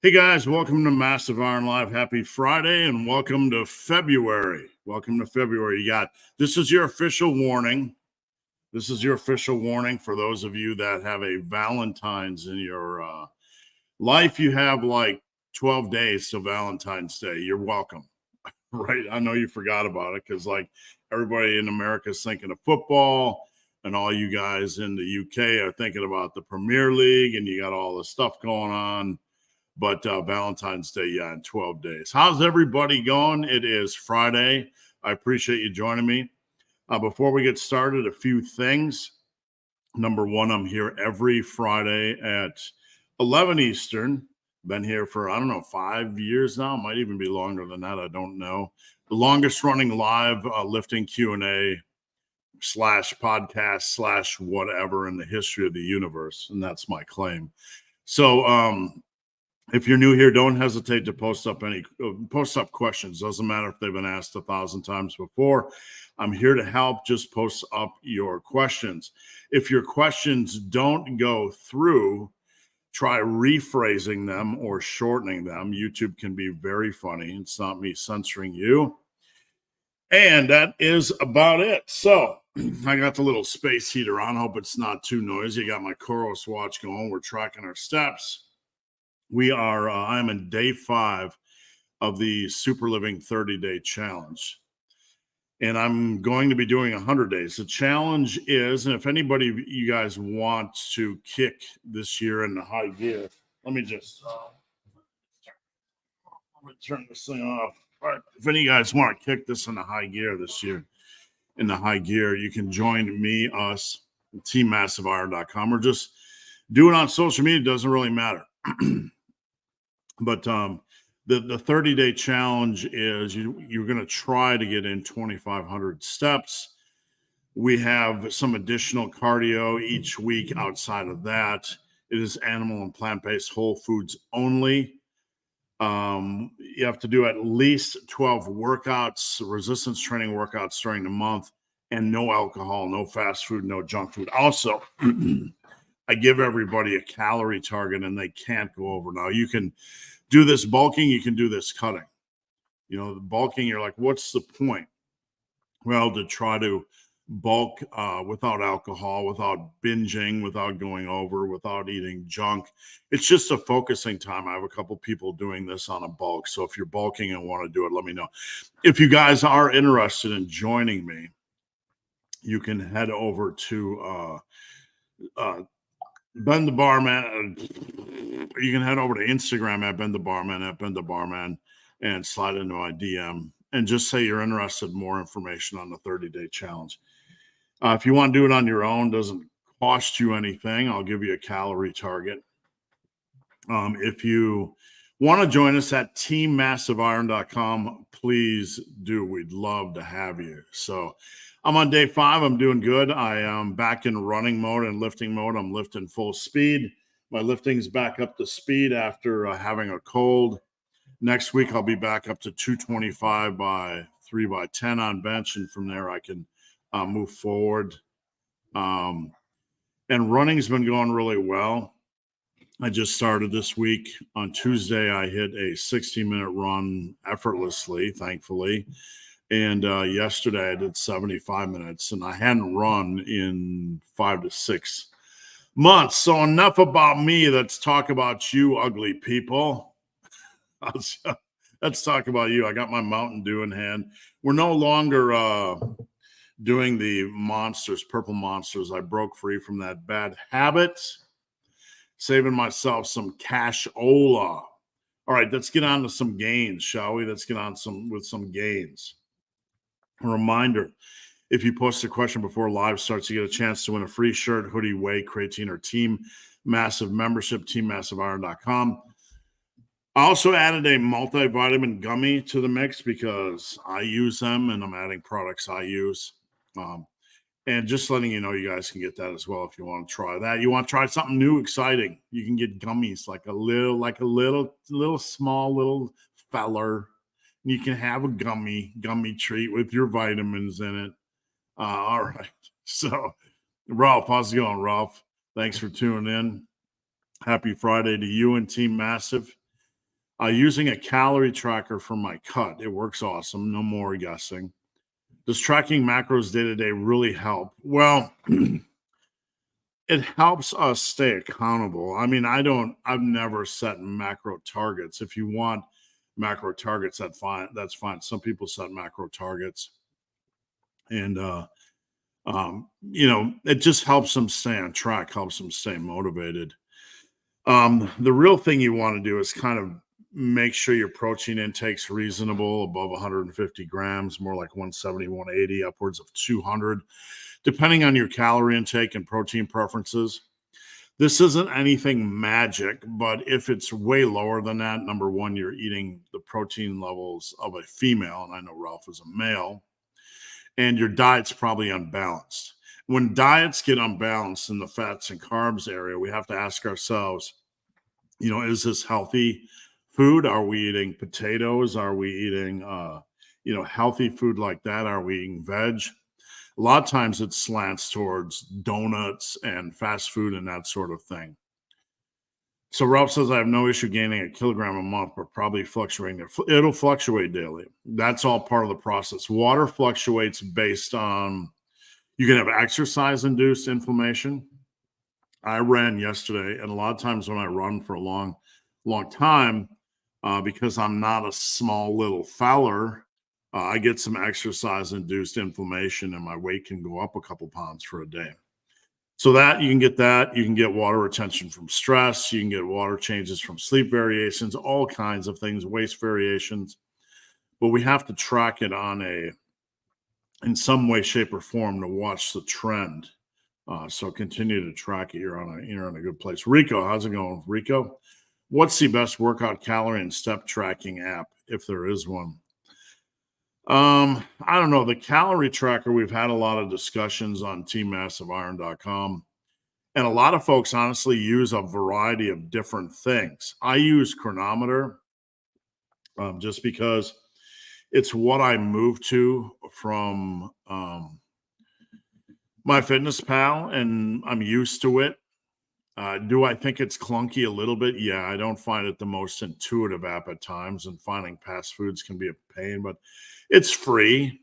Hey guys, welcome to Massive Iron Live. Happy Friday and welcome to February. This is your official warning. This is your official warning for those of you that have a Valentine's in your life. You have like 12 days till Valentine's Day. You're welcome, right? I know you forgot about it because like everybody in America is thinking of football, and all you guys in the UK are thinking about the Premier League, and you got all this stuff going on. But Valentine's Day, yeah, in 12 days. How's everybody going? It is Friday. I appreciate you joining me. Before we get started, a few things. Number one, I'm here every Friday at 11 Eastern. Been here for, 5 years now. Might even be longer than that. I don't know. The longest running live lifting Q&A / podcast / whatever in the history of the universe. And that's my claim. So, if you're new here, don't hesitate to post up questions. Doesn't matter if they've been asked 1,000 times before. I'm here to help. Just post up your questions. If your questions don't go through, try rephrasing them or shortening them. YouTube can be very funny. It's not me censoring you. And that is about it. So I got the little space heater on. Hope it's not too noisy. I got my Koros watch going. We're tracking our steps. I'm in day 5 of the Super Living 30-day challenge. And I'm going to be doing 100 days. The challenge is, and if anybody of you guys want to kick this year in the high gear, let me turn this thing off. All right. If any of you guys want to kick this in the high gear this year, you can join me, us, teammassiveiron.com, or just do it on social media. It doesn't really matter. But the 30-day challenge is you're going to try to get in 2,500 steps. We have some additional cardio each week outside of that. It is animal and plant-based whole foods only. You have to do at least 12 workouts, resistance training workouts during the month, and no alcohol, no fast food, no junk food. Also, I give everybody a calorie target and they can't go over. Now, you can do this bulking, you can do this cutting. The bulking, you're like, what's the point? Well, to try to bulk without alcohol, without binging, without going over, without eating junk. It's just a focusing time. I have a couple people doing this on a bulk. So if you're bulking and want to do it, let me know. If you guys are interested in joining me, you can head over to Ben the Barman. You can head over to Instagram at Ben the Barman, and slide into my DM and just say you're interested in more information on the 30-day challenge. If you want to do it on your own, doesn't cost you anything. I'll give you a calorie target. If you want to join us at teammassiveiron.com, please do. We'd love to have you. So I'm on day 5. I'm doing good. I am back in running mode and lifting mode. I'm lifting full speed. My lifting's back up to speed after having a cold. Next week, I'll be back up to 225 by 3x10 on bench. And from there, I can move forward. And running's been going really well. I just started this week. On Tuesday, I hit a 60-minute run effortlessly, thankfully. And yesterday I did 75 minutes, and I hadn't run in 5 to 6 months. So enough about me. Let's talk about you, ugly people. Let's talk about you. I got my Mountain Dew in hand. We're no longer doing the purple monsters. I broke free from that bad habit, saving myself some cashola. All right, let's get on to some gains, shall we? Let's get on with some gains. A reminder, if you post a question before live starts, you get a chance to win a free shirt, hoodie, whey, creatine, or Team Massive membership, teammassiveiron.com. I also added a multivitamin gummy to the mix because I use them, and I'm adding products I use. And just letting you know, you guys can get that as well if you want to try that. You want to try something new, exciting, you can get gummies like a little small feller. You can have a gummy treat with your vitamins in it. All right. So, Ralph, how's it going, Ralph? Thanks for tuning in. Happy Friday to you and Team Massive. Using a calorie tracker for my cut. It works awesome. No more guessing. Does tracking macros day to day really help? Well, it helps us stay accountable. I mean, I've never set macro targets. If you want macro targets, that's fine. Some people set macro targets. And it just helps them stay on track, helps them stay motivated. The real thing you want to do is kind of make sure your protein intake's reasonable, above 150 grams, more like 170, 180, upwards of 200, depending on your calorie intake and protein preferences. This isn't anything magic, but if it's way lower than that, number one, you're eating the protein levels of a female, and I know Ralph is a male, and your diet's probably unbalanced. When diets get unbalanced in the fats and carbs area, we have to ask ourselves, is this healthy food? Are we eating potatoes? Are we eating, healthy food like that? Are we eating veg? A lot of times it slants towards donuts and fast food and that sort of thing. So Ralph says, I have no issue gaining a kilogram a month, but probably fluctuating. It'll fluctuate daily. That's all part of the process. Water fluctuates based on, you can have exercise-induced inflammation. I ran yesterday, and a lot of times when I run for a long time, because I'm not a small little feller, I get some exercise-induced inflammation, and my weight can go up a couple pounds for a day. So that you can get water retention from stress, you can get water changes from sleep variations, all kinds of things, waist variations. But we have to track it in some way, shape, or form to watch the trend. So continue to track it. You're on a good place. Rico, how's it going, Rico? What's the best workout calorie and step tracking app, if there is one? I don't know. The calorie tracker, we've had a lot of discussions on teammassiveiron.com. And a lot of folks honestly use a variety of different things. I use Chronometer just because it's what I moved to from MyFitnessPal, and I'm used to it. Do I think it's clunky a little bit? Yeah, I don't find it the most intuitive app at times, and finding past foods can be a pain, but it's free.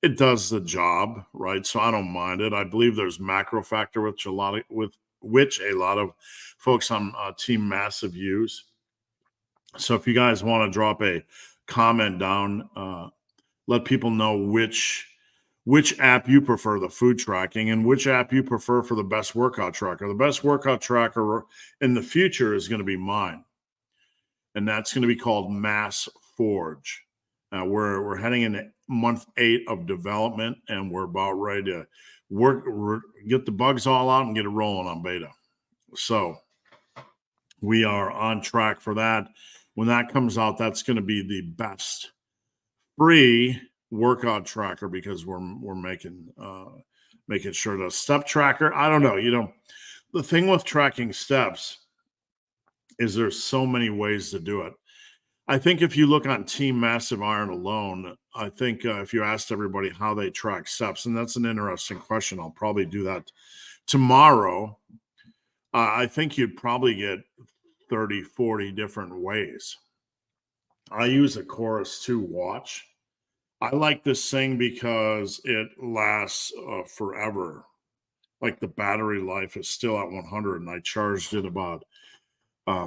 It does the job, right? So I don't mind it. I believe there's macro factor, which a lot of folks on Team Massive use. So if you guys want to drop a comment down, let people know which app you prefer, the food tracking, and which app you prefer for the best workout tracker. The best workout tracker in the future is going to be mine, and that's going to be called Mass Forge. We're heading into month 8 of development, and we're about ready to get the bugs all out and get it rolling on beta. So we are on track for that. When that comes out, that's going to be the best free workout tracker, because we're making sure the step tracker. I don't know. The thing with tracking steps is there's so many ways to do it. I think if you look on Team Massive Iron alone, I think if you asked everybody how they track steps, and that's an interesting question, I'll probably do that tomorrow. I think you'd probably get 30, 40 different ways. I use a Chorus 2 watch. I like this thing because it lasts forever. Like the battery life is still at 100, and I charged it about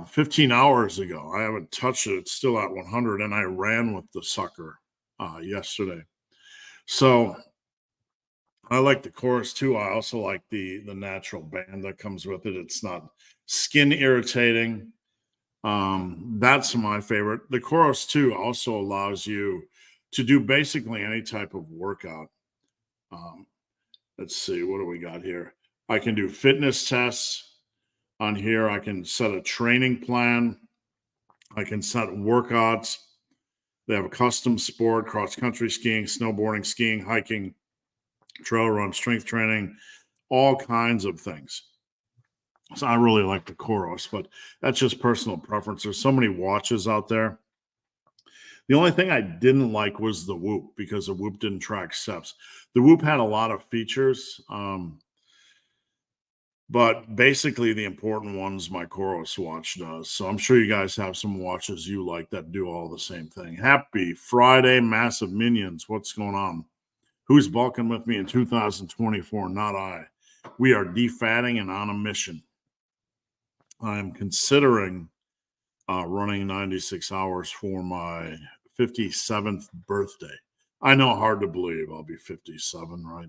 15 hours ago. I haven't touched it. It's still at 100, and I ran with the sucker yesterday. So I like the Chorus 2. I also like the natural band that comes with it. It's not skin irritating. That's my favorite. The Chorus 2 also allows you to do basically any type of workout. Let's see, what do we got here? I can do fitness tests on here. I can set a training plan. I can set workouts. They have a custom sport, cross-country skiing, snowboarding, skiing, hiking, trail run, strength training, all kinds of things. So I really like the Chorus, but that's just personal preference. There's so many watches out there. The only thing I didn't like was the Whoop, because the Whoop didn't track steps. The Whoop had a lot of features. But basically, the important ones my Chorus watch does. So I'm sure you guys have some watches you like that do all the same thing. Happy Friday, massive minions. What's going on? Who's bulking with me in 2024? Not I. We are defatting and on a mission. I am considering running 96 hours for my 57th birthday. I know, hard to believe I'll be 57, right?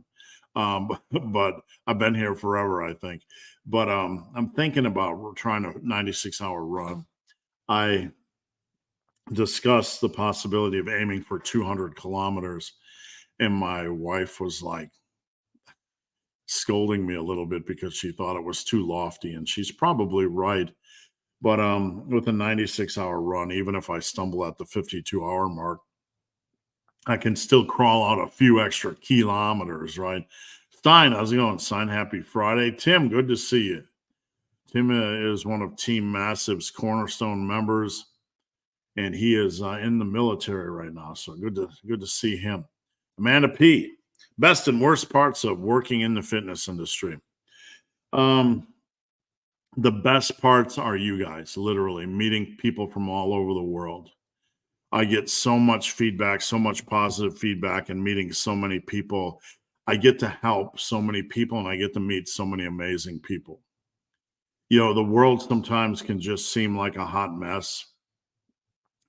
But I've been here forever, I think. But I'm thinking about trying a 96-hour run. I discussed the possibility of aiming for 200 kilometers, and my wife was like scolding me a little bit because she thought it was too lofty, and she's probably right. But with a 96-hour run, even if I stumble at the 52-hour mark, I can still crawl out a few extra kilometers, right? Stein, how's it going? Stein, happy Friday. Tim, good to see you. Tim is one of Team Massive's cornerstone members, and he is in the military right now. So good to see him. Amanda P, best and worst parts of working in the fitness industry. The best parts are you guys, literally meeting people from all over the world. I get so much feedback, so much positive feedback, and meeting so many people. I get to help so many people, and I get to meet so many amazing people. You know, the world sometimes can just seem like a hot mess,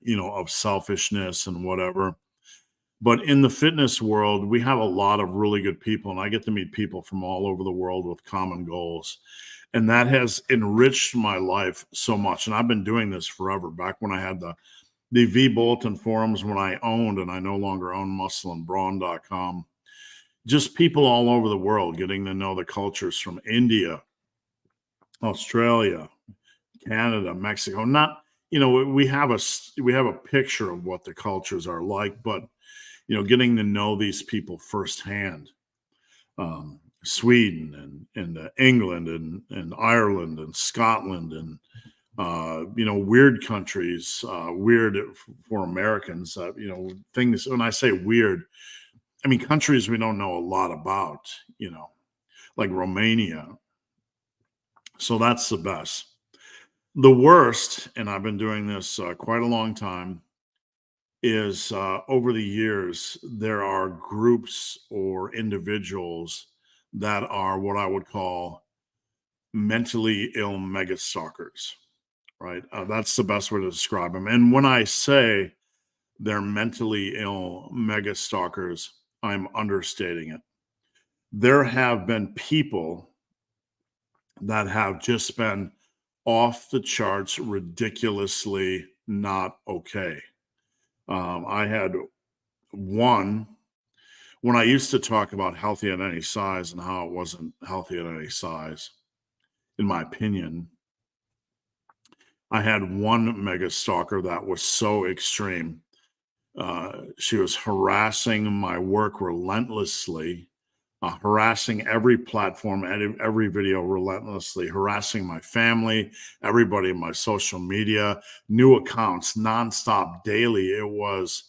you know, of selfishness and whatever. But in the fitness world, we have a lot of really good people, and I get to meet people from all over the world with common goals. And that has enriched my life so much. And I've been doing this forever. Back when I had the V Bulletin forums, when I owned, and I no longer own muscleandbrawn.com, just people all over the world, getting to know the cultures from India, Australia, Canada, Mexico. Not, you know, we have a picture of what the cultures are like, but you know, getting to know these people firsthand. Sweden and England and Ireland and Scotland and you know, weird countries, weird for Americans. You know, things. When I say weird, I mean countries we don't know a lot about. You know, like Romania. So that's the best. The worst, and I've been doing this quite a long time, is over the years there are groups or individuals that are what I would call mentally ill mega stalkers, right? That's the best way to describe them. And when I say they're mentally ill mega stalkers, I'm understating it. There have been people that have just been off the charts, ridiculously not okay. I had one when I used to talk about healthy at any size and how it wasn't healthy at any size, in my opinion. I had one mega stalker that was so extreme. She was harassing my work relentlessly, harassing every platform, every video relentlessly, harassing my family, everybody in my social media, new accounts, nonstop, daily. It was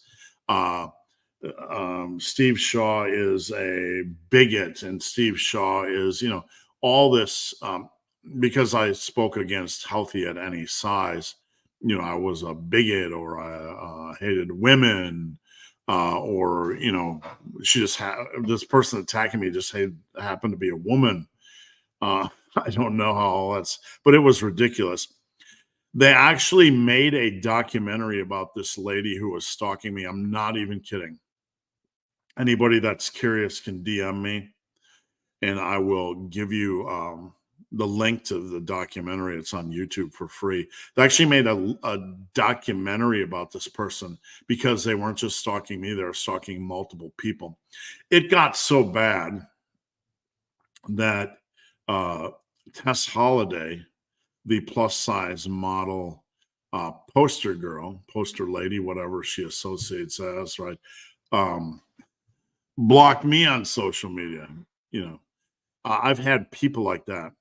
Steve Shaw is a bigot, and Steve Shaw is, you know, all this because I spoke against healthy at any size. You know, I was a bigot, or I hated women, or you know, she just had this person attacking me just happened to be a woman. I don't know how all that's, but it was ridiculous. They actually made a documentary about this lady who was stalking me. I'm not even kidding. Anybody that's curious can DM me, and I will give you the link to the documentary. It's on YouTube for free. They actually made a documentary about this person because they weren't just stalking me, they were stalking multiple people. It got so bad that Tess Holiday, the plus size model, poster girl, poster lady, whatever she associates as, right? Blocked me on social media. You know, I've had people like that.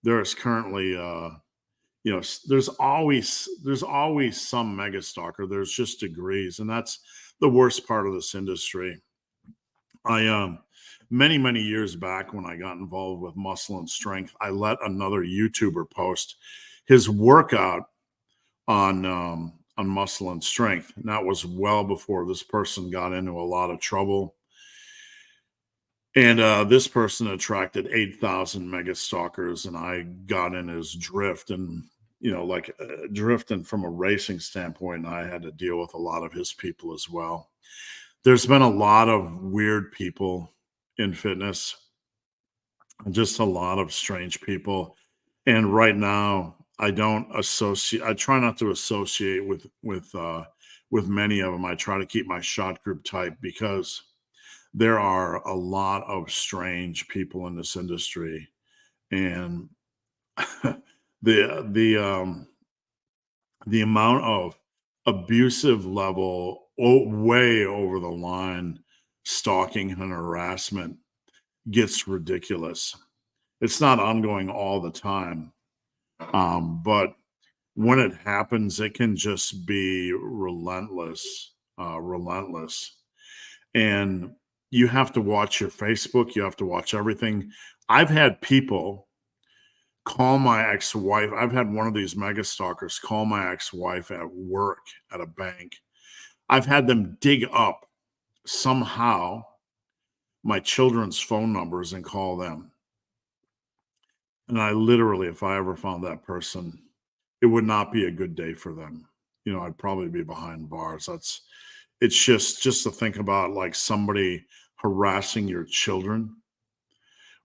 There is currently, you know, there's always some mega stalker. There's just degrees, and that's the worst part of this industry. I many, many years back when I got involved with Muscle and Strength, I let another YouTuber post his workout on Muscle and Strength. And that was well before this person got into a lot of trouble. And this person attracted 8,000 mega stalkers, and I got in his drift, and drifting from a racing standpoint, I had to deal with a lot of his people as well. There's been a lot of weird people in fitness, just a lot of strange people. And right now, I try not to associate with many of them. I try to keep my shot group tight because there are a lot of strange people in this industry, and the the amount of abusive level, way over the line stalking and harassment gets ridiculous. It's not ongoing all the time, but when it happens, it can just be relentless. And you have to watch your Facebook. You have to watch everything. I've had people call my ex-wife. I've had one of these mega stalkers call my ex-wife at work at a bank. I've had them dig up somehow my children's phone numbers and call them. And I literally, if I ever found that person, it would not be a good day for them. I'd probably be behind bars. It's just to think about, like, somebody harassing your children,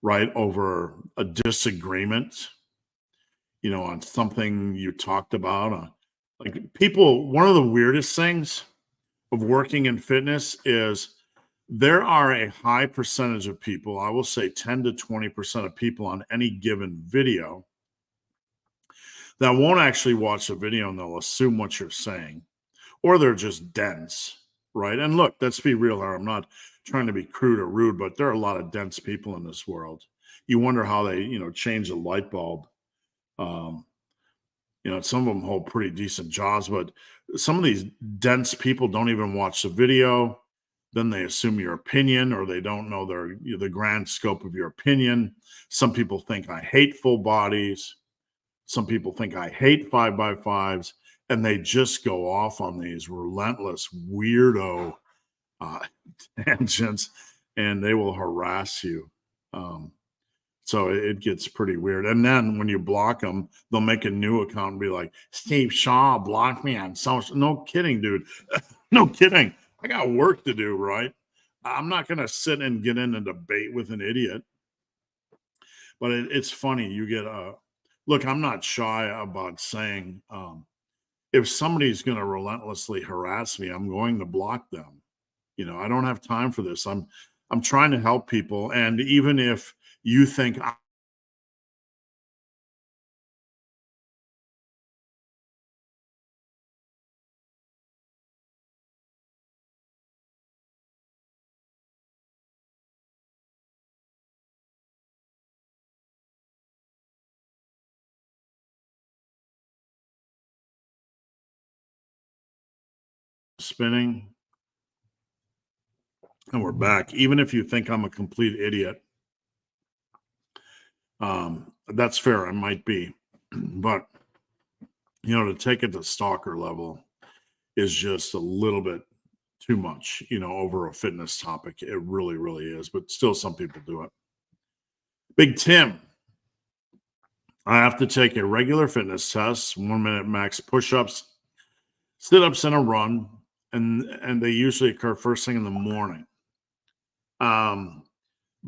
right, over a disagreement, on something you talked about. Like, people, one of the weirdest things of working in fitness is there are a high percentage of people, I will say 10 to 20% of people on any given video that won't actually watch the video, and they'll assume what you're saying, or they're just dense, right? And look, let's be real here. I'm not trying to be crude or rude, but there are a lot of dense people in this world. You wonder how they, change a light bulb. Um, some of them hold pretty decent jobs, but some of these dense people don't even watch the video. Then they assume your opinion, or they don't know the grand scope of your opinion. Some people think I hate full bodies. Some people think I hate 5x5s, and they just go off on these relentless weirdo uh, tangents, and they will harass you. So it gets pretty weird. And then when you block them, they'll make a new account and be like, Steve Shaw blocked me on social. No kidding, dude. No kidding. I got work to do, right? I'm not going to sit and get in a debate with an idiot. But it's funny. You get look, I'm not shy about saying, if somebody's going to relentlessly harass me, I'm going to block them. I don't have time for this. I'm trying to help people. And even if you think spinning, and we're back, even if you think I'm a complete idiot, that's fair. I might be, but to take it to stalker level is just a little bit too much, over a fitness topic. It really, really is. But still, some people do it. Big Tim, I have to take a regular fitness test, 1 minute max push-ups, sit-ups, and a run, and they usually occur first thing in the morning.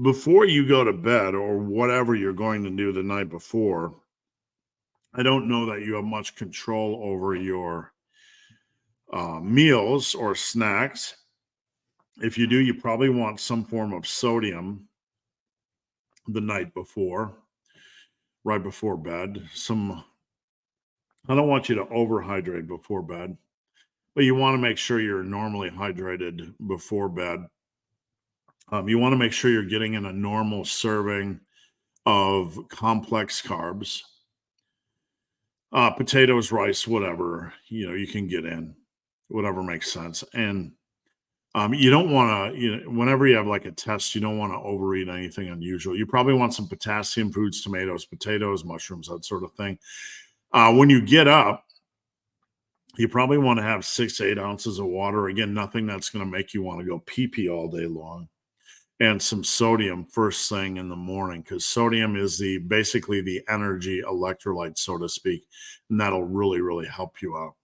Before you go to bed, or whatever you're going to do the night before, I don't know that you have much control over your meals or snacks. If you do, you probably want some form of sodium the night before, right before bed. I don't want you to overhydrate before bed, but you want to make sure you're normally hydrated before bed. You want to make sure you're getting in a normal serving of complex carbs, potatoes, rice, whatever, you can get in, whatever makes sense. And You don't want to, whenever you have like a test, you don't want to overeat anything unusual. You probably want some potassium foods, tomatoes, potatoes, mushrooms, that sort of thing. When you get up, you probably want to have 6 to 8 ounces of water. Again, nothing that's going to make you want to go pee all day long. And some sodium first thing in the morning, because sodium is basically the energy electrolyte, so to speak. And that'll really, really help you out.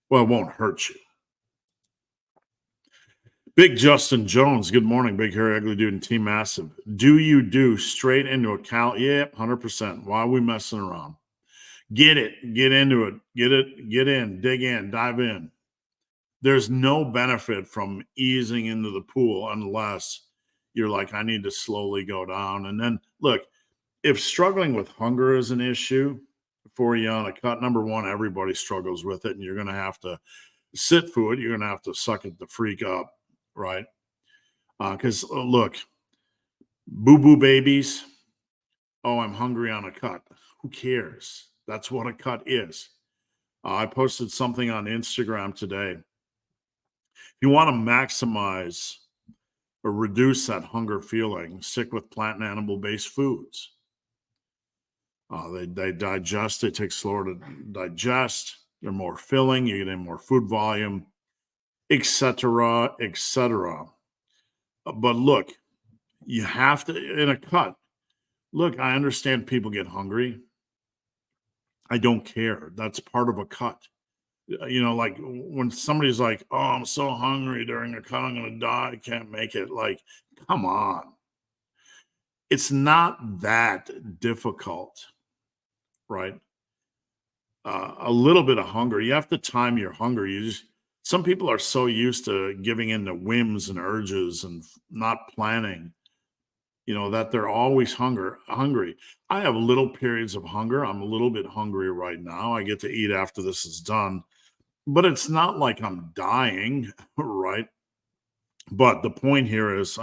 Well, it won't hurt you. Big Justin Jones, good morning, big hairy ugly dude and Team Massive. Do you do straight into a cal? Yeah, 100%. Why are we messing around? Get it, get into it, get in, dig in, dive in. There's no benefit from easing into the pool unless you're like, I need to slowly go down. And then look, if struggling with hunger is an issue for you on a cut, number one, everybody struggles with it, and you're going to have to sit through it. You're going to have to suck it the freak up. Right? Because look, boo-boo babies. Oh, I'm hungry on a cut. Who cares? That's what a cut is. I posted something on Instagram today. If you want to maximize or reduce that hunger feeling, stick with plant and animal-based foods. They digest. They take slower to digest. They're more filling. You get in more food volume, etc., etc. But look, you have to, in a cut, look, I understand people get hungry. I don't care. That's part of a cut. Like when somebody's like, oh, I'm so hungry during a cut, I'm going to die. I can't make it. Like, come on. It's not that difficult, right? A little bit of hunger. You have to time your hunger. Some people are so used to giving in to whims and urges and not planning, that they're always hungry. I have little periods of hunger. I'm a little bit hungry right now. I get to eat after this is done, but it's not like I'm dying, right? But the point here is,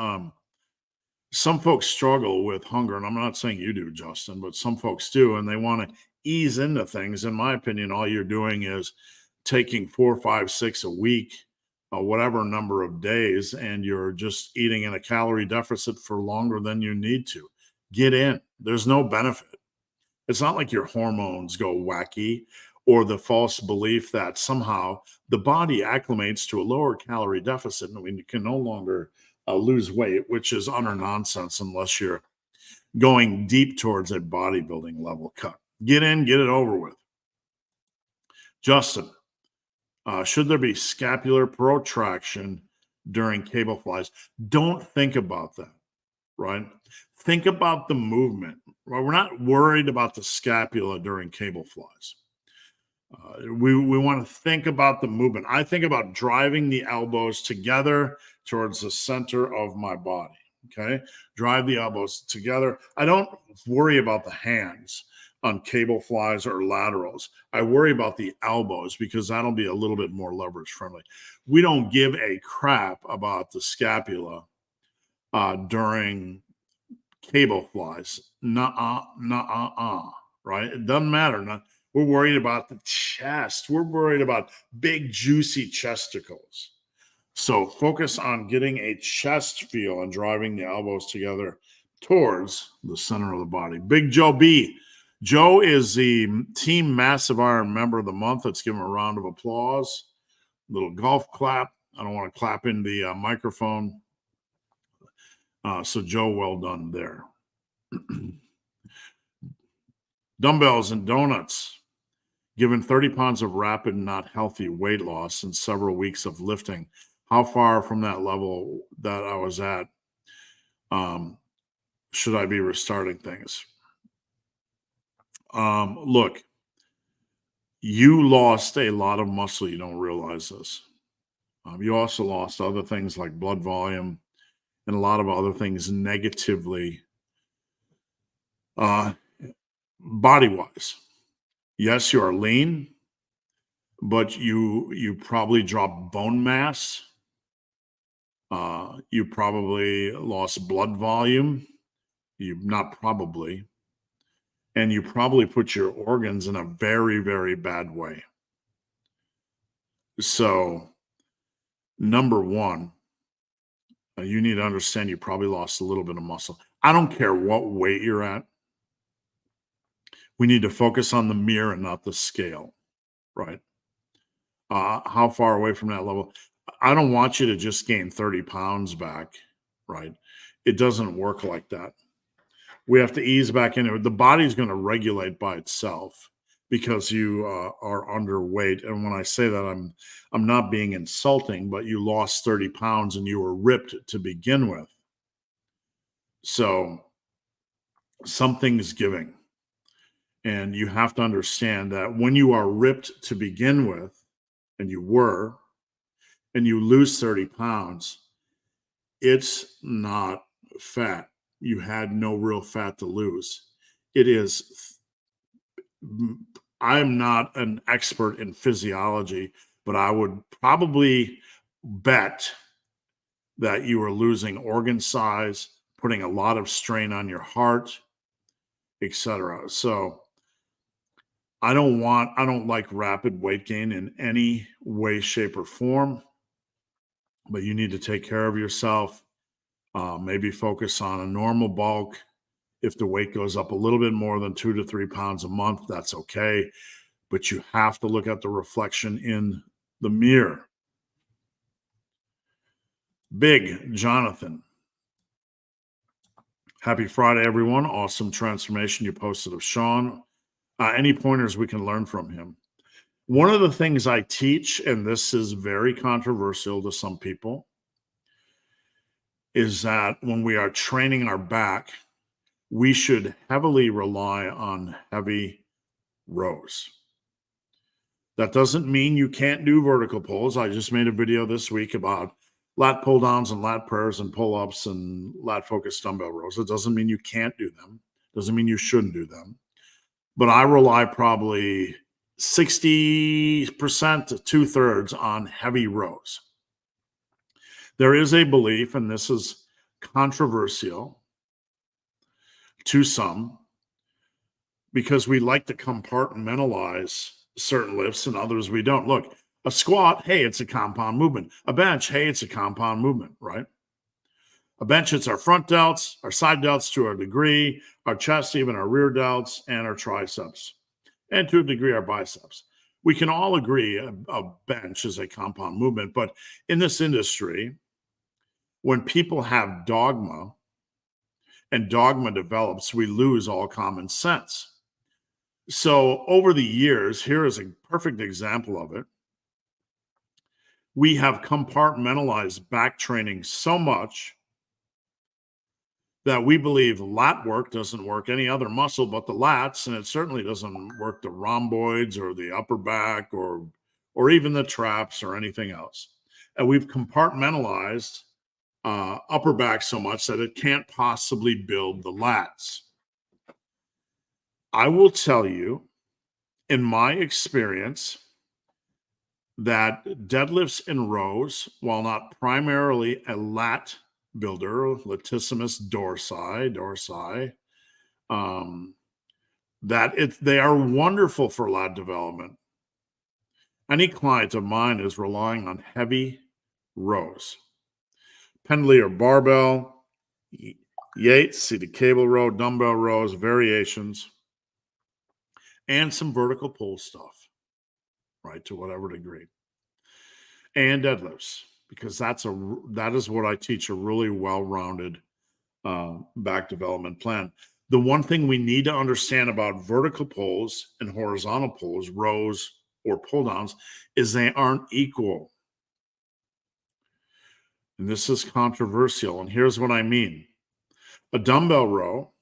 some folks struggle with hunger, and I'm not saying you do, Justin, but some folks do, and they want to ease into things. In my opinion, all you're doing is taking 4, 5, 6 a week, whatever number of days, and you're just eating in a calorie deficit for longer than you need to. Get in. There's no benefit. It's not like your hormones go wacky or the false belief that somehow the body acclimates to a lower calorie deficit and we can no longer lose weight, which is utter nonsense unless you're going deep towards a bodybuilding level cut. Get in, get it over with. Justin, should there be scapular protraction during cable flies? Don't think about that, right? Think about the movement. Right? We're not worried about the scapula during cable flies. We want to think about the movement. I think about driving the elbows together towards the center of my body. Okay. Drive the elbows together. I don't worry about the hands on cable flies or laterals. I worry about the elbows because that'll be a little bit more leverage friendly. We don't give a crap about the scapula during cable flies. Right? It doesn't matter. We're worried about the chest. We're worried about big, juicy chesticles. So focus on getting a chest feel and driving the elbows together towards the center of the body. Big Joe B. Joe is the Team Massive Iron member of the month. Let's give him a round of applause. Little golf clap. I don't want to clap in the microphone. So Joe, well done there. Dumbbells and donuts. Given 30 pounds of rapid, not healthy weight loss and several weeks of lifting, how far from that level that I was at should I be restarting things? Look, you lost a lot of muscle. You don't realize this. You also lost other things like blood volume and a lot of other things negatively body-wise. Yes, you are lean, but you probably dropped bone mass. You probably lost blood volume. And you probably put your organs in a very, very bad way. So Number one, you need to understand you probably lost a little bit of muscle. I don't care what weight you're at. We need to focus on the mirror and not the scale, right? How far away from that level? I don't want you to just gain 30 pounds back, right? It doesn't work like that. We have to ease back into it. The body's going to regulate by itself because you are underweight. And when I say that, I'm not being insulting, but you lost 30 pounds and you were ripped to begin with. So something's giving. And you have to understand that when you are ripped to begin with, and you were, and you lose 30 pounds, it's not fat. You had no real fat to lose. It is, I'm not an expert in physiology, but I would probably bet that you are losing organ size, putting a lot of strain on your heart, etc. So I don't like rapid weight gain in any way, shape, or form, but you need to take care of yourself. Maybe focus on a normal bulk. If the weight goes up a little bit more than 2 to 3 pounds a month, that's okay. But you have to look at the reflection in the mirror. Big Jonathan. Happy Friday, everyone. Awesome transformation you posted of Sean. Any pointers we can learn from him? One of the things I teach, and this is very controversial to some people, is that when we are training our back, we should heavily rely on heavy rows. That doesn't mean you can't do vertical pulls. I just made a video this week about lat pull downs and lat prayers and pull ups and lat focused dumbbell rows. It doesn't mean you can't do them. Doesn't mean you shouldn't do them. But I rely probably 60% to 2/3 on heavy rows. There is a belief, and this is controversial to some, because we like to compartmentalize certain lifts and others we don't. Look, a squat, hey, it's a compound movement. A bench, hey, it's a compound movement, right? A bench, it's our front delts, our side delts to a degree, our chest, even our rear delts, and our triceps, and to a degree, our biceps. We can all agree a bench is a compound movement, but in this industry, when people have dogma and dogma develops, we lose all common sense. So over the years, here is a perfect example of it. We have compartmentalized back training so much that we believe lat work doesn't work any other muscle but the lats, and it certainly doesn't work the rhomboids or the upper back or even the traps or anything else. And we've compartmentalized upper back so much that it can't possibly build the lats. I will tell you, in my experience, that deadlifts in rows, while not primarily a lat builder, latissimus dorsi, they are wonderful for lat development. Any client of mine is relying on heavy rows, pendley or barbell, Yates, seated cable row, dumbbell rows, variations, and some vertical pull stuff, right, to whatever degree, and deadlifts, because that is what I teach, a really well-rounded back development plan. The one thing we need to understand about vertical pulls and horizontal pulls, rows or pull downs, is they aren't equal. And this is controversial, and here's what I mean. A dumbbell row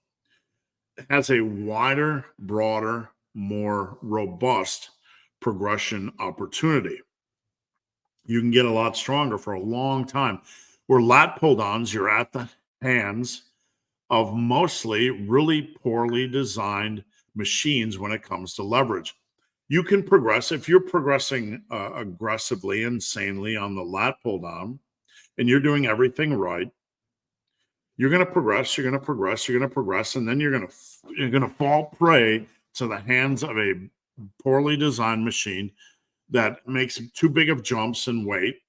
has a wider, broader, more robust progression opportunity. You can get a lot stronger for a long time. Where lat pull downs, you're at the hands of mostly really poorly designed machines when it comes to leverage. You can progress if you're progressing aggressively, insanely on the lat pull down, and you're doing everything right. You're going to progress, you're going to progress, you're going to progress, and then you're going to fall prey to the hands of a poorly designed machine that makes too big of jumps in weight,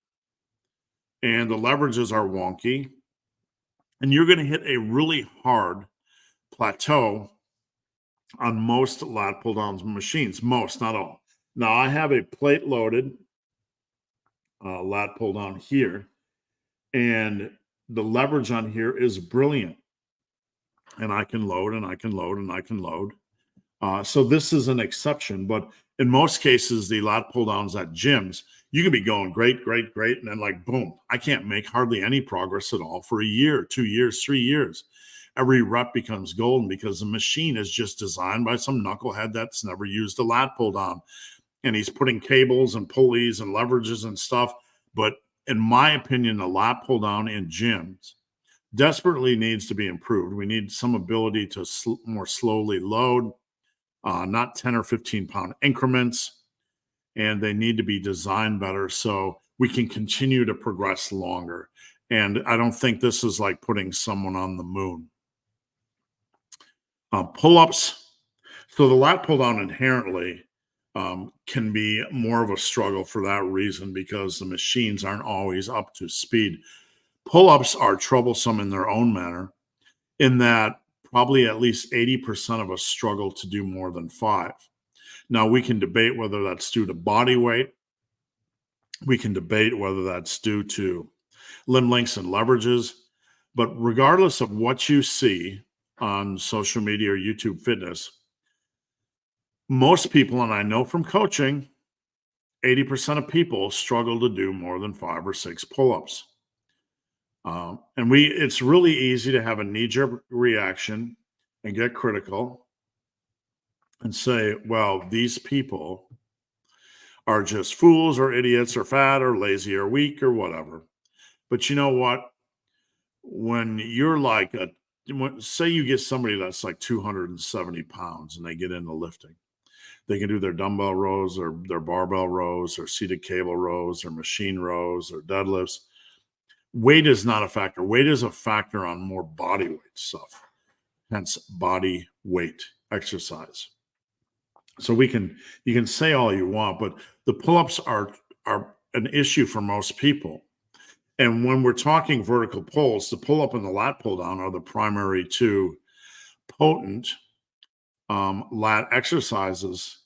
and the leverages are wonky, and you're going to hit a really hard plateau on most lat pull downs machines. Most, not all. Now I have a plate loaded lat pull down here, and the leverage on here is brilliant. And I can load and I can load and I can load. So this is an exception, but in most cases, the lat pull downs at gyms, you can be going great, great, great, and then like boom, I can't make hardly any progress at all for a year, 2 years, 3 years. Every rep becomes golden because the machine is just designed by some knucklehead that's never used a lat pull down, and he's putting cables and pulleys and leverages and stuff. But in my opinion, the lat pull down in gyms desperately needs to be improved. We need some ability to more slowly load, not 10 or 15 pound increments, and they need to be designed better so we can continue to progress longer. And I don't think this is like putting someone on the moon. Pull-ups. So the lat pull down inherently can be more of a struggle for that reason, because the machines aren't always up to speed. Pull-ups are troublesome in their own manner, in that probably at least 80% of us struggle to do more than 5. Now, we can debate whether that's due to body weight. We can debate whether that's due to limb lengths and leverages. But regardless of what you see on social media or YouTube fitness, most people, and I know from coaching, 80% of people struggle to do more than 5 or 6 pull-ups. And it's really easy to have a knee-jerk reaction and get critical and say, well, these people are just fools or idiots or fat or lazy or weak or whatever. But you know what? When you're like say you get somebody that's like 270 pounds and they get into lifting, they can do their dumbbell rows or their barbell rows or seated cable rows or machine rows or deadlifts. Weight is not a factor. Weight is a factor on more body weight stuff, hence body weight exercise. So you can say all you want, but the pull-ups are an issue for most people. And when we're talking vertical pulls, the pull-up and the lat pull down are the primary two potent lat exercises.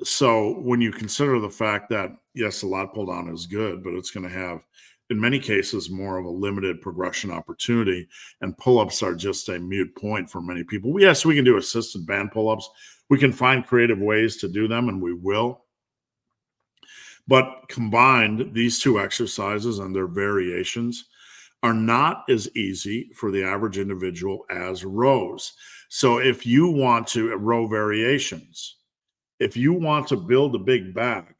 So when you consider the fact that, yes, the lat pull down is good, but it's going to have, in many cases, more of a limited progression opportunity, and pull-ups are just a moot point for many people. Yes, we can do assisted band pull-ups. We can find creative ways to do them, and we will. But combined, these two exercises and their variations are not as easy for the average individual as rows. So if you want to row variations, if you want to build a big bag,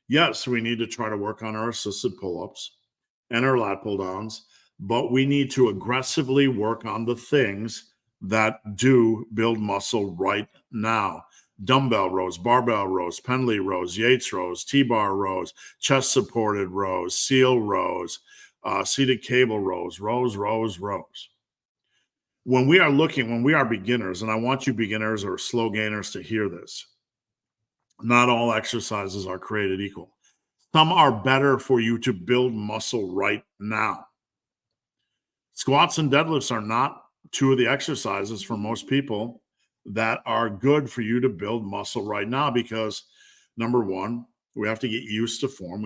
yes, we need to try to work on our assisted pull-ups and our lat pull downs, but we need to aggressively work on the things that do build muscle right now. Dumbbell rows, barbell rows, Pendley rows, Yates rows, T-bar rows, chest supported rows, seal rows, seated cable rows. When we are beginners, and I want you beginners or slow gainers to hear this, not all exercises are created equal. Some are better for you to build muscle right now. Squats and deadlifts are not two of the exercises for most people that are good for you to build muscle right now, because number one, we have to get used to form.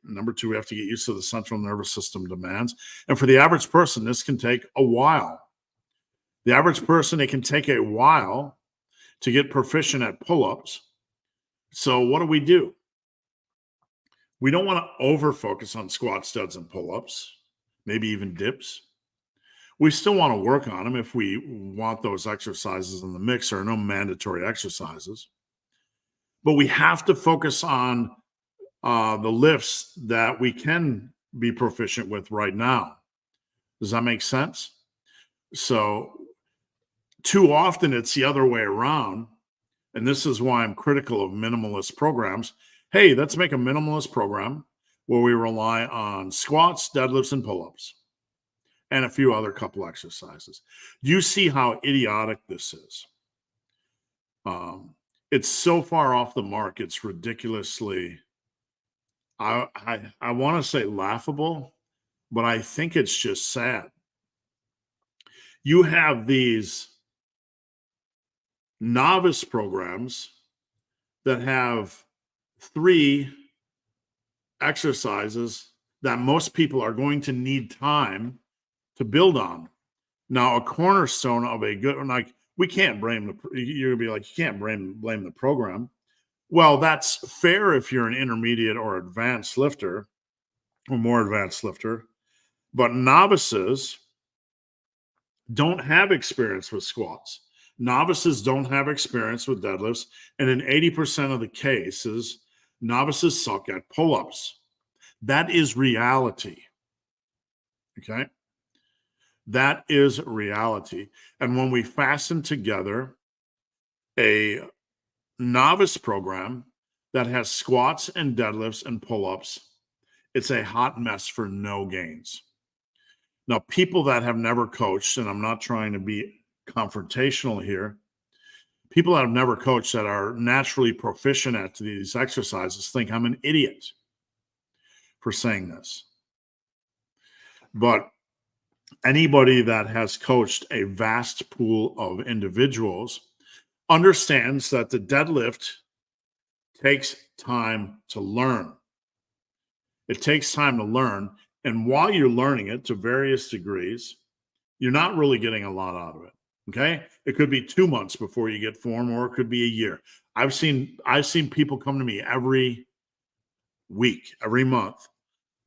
Number two, we have to get used to the central nervous system demands. And for the average person, this can take a while. The average person, it can take a while to get proficient at pull-ups. So what do? We don't want to over-focus on squats, deads, and pull-ups, maybe even dips. We still want to work on them if we want those exercises in the mix. There are no mandatory exercises. But we have to focus on the lifts that we can be proficient with right now. Does that make sense? So too often it's the other way around. And this is why I'm critical of minimalist programs. Hey, let's make a minimalist program where we rely on squats, deadlifts, and pull-ups, and a few other couple exercises. Do you see how idiotic this is? It's so far off the mark. It's ridiculously I want to say laughable, but I think it's just sad. You have these novice programs that have 3 exercises that most people are going to need time to build on. Now, a cornerstone of a good, like, we can't blame you're gonna be like, you can't blame the program. Well, that's fair if you're an intermediate or advanced lifter or more advanced lifter, but novices don't have experience with squats. Novices don't have experience with deadlifts. And in 80% of the cases, novices suck at pull ups. That is reality. Okay. That is reality. And when we fasten together a novice program that has squats and deadlifts and pull ups, it's a hot mess for no gains. Now, people that have never coached, and I'm not trying to be confrontational here, people that have never coached that are naturally proficient at these exercises think I'm an idiot for saying this. But anybody that has coached a vast pool of individuals understands that the deadlift takes time to learn. It takes time to learn. And while you're learning it to various degrees, you're not really getting a lot out of it. Okay. It could be 2 months before you get form, or it could be a year. I've seen people come to me every week, every month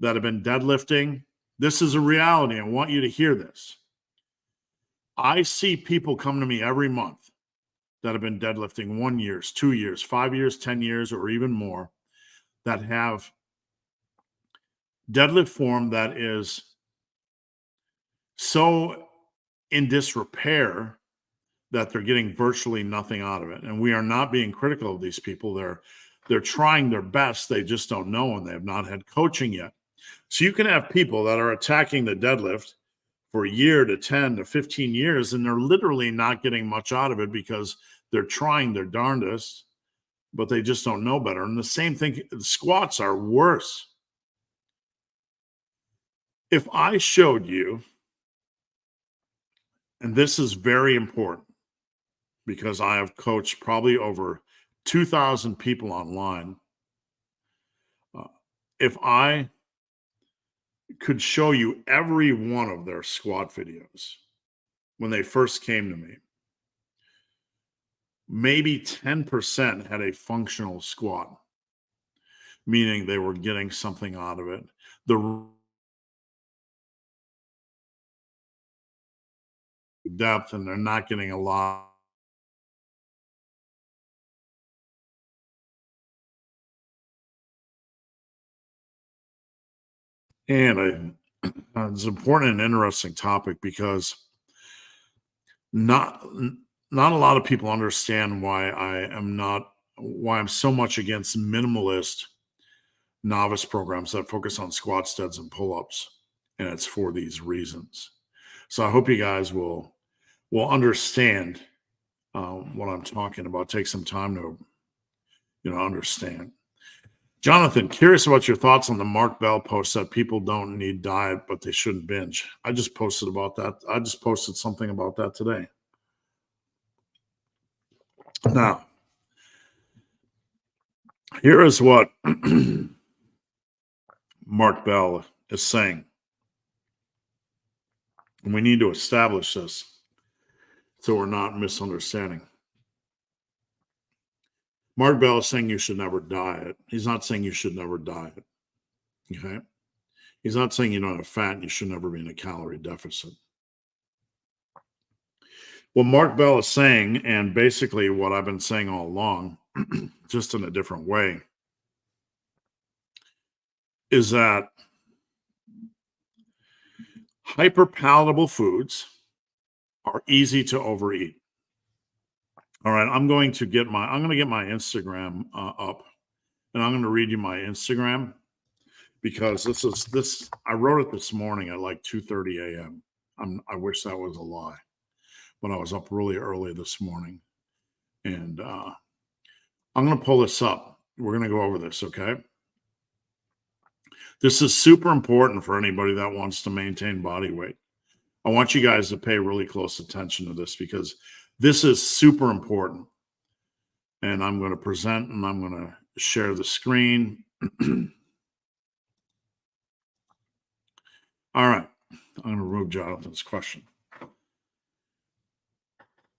that have been deadlifting. This is a reality. I want you to hear this. I see people come to me every month that have been deadlifting 1 year, 2 years, 5 years, 10 years, or even more, that have deadlift form that is so in disrepair that they're getting virtually nothing out of it. And we are not being critical of these people. They're trying their best. They just don't know, and they have not had coaching yet. So you can have people that are attacking the deadlift for a year to 10 to 15 years, and they're literally not getting much out of it because they're trying their darndest, but they just don't know better. And the same thing, the squats are worse. If I showed you, and this is very important because I have coached probably over 2,000 people online. If I could show you every one of their squat videos when they first came to me, maybe 10% had a functional squat, meaning they were getting something out of it. The depth, and they're not getting a lot. And it's an important and interesting topic because not not a lot of people understand why I'm so much against minimalist novice programs that focus on squats, deads, and pull-ups. And it's for these reasons. So I hope you guys will understand what I'm talking about. Take some time to understand. Jonathan, curious about your thoughts on the Mark Bell post that people don't need diet, but they shouldn't binge. I just posted about that. I just posted something about that today. Now, here is what Mark Bell is saying. And we need to establish this so we're not misunderstanding. Mark Bell is saying you should never diet. He's not saying you should never diet. Okay. He's not saying you don't have fat and you should never be in a calorie deficit. What Mark Bell is saying, and basically what I've been saying all along, just in a different way, is that hyperpalatable foods are easy to overeat. All right, I'm going to get my Instagram up, and I'm going to read you my Instagram because this I wrote it this morning at like 2:30 a.m. I wish that was a lie, but I was up really early this morning, and I'm going to pull this up. We're going to go over this, okay? This is super important for anybody that wants to maintain body weight. I want you guys to pay really close attention to this because this is super important. And I'm going to present and I'm going to share the screen. All right. I'm going to remove Jonathan's question.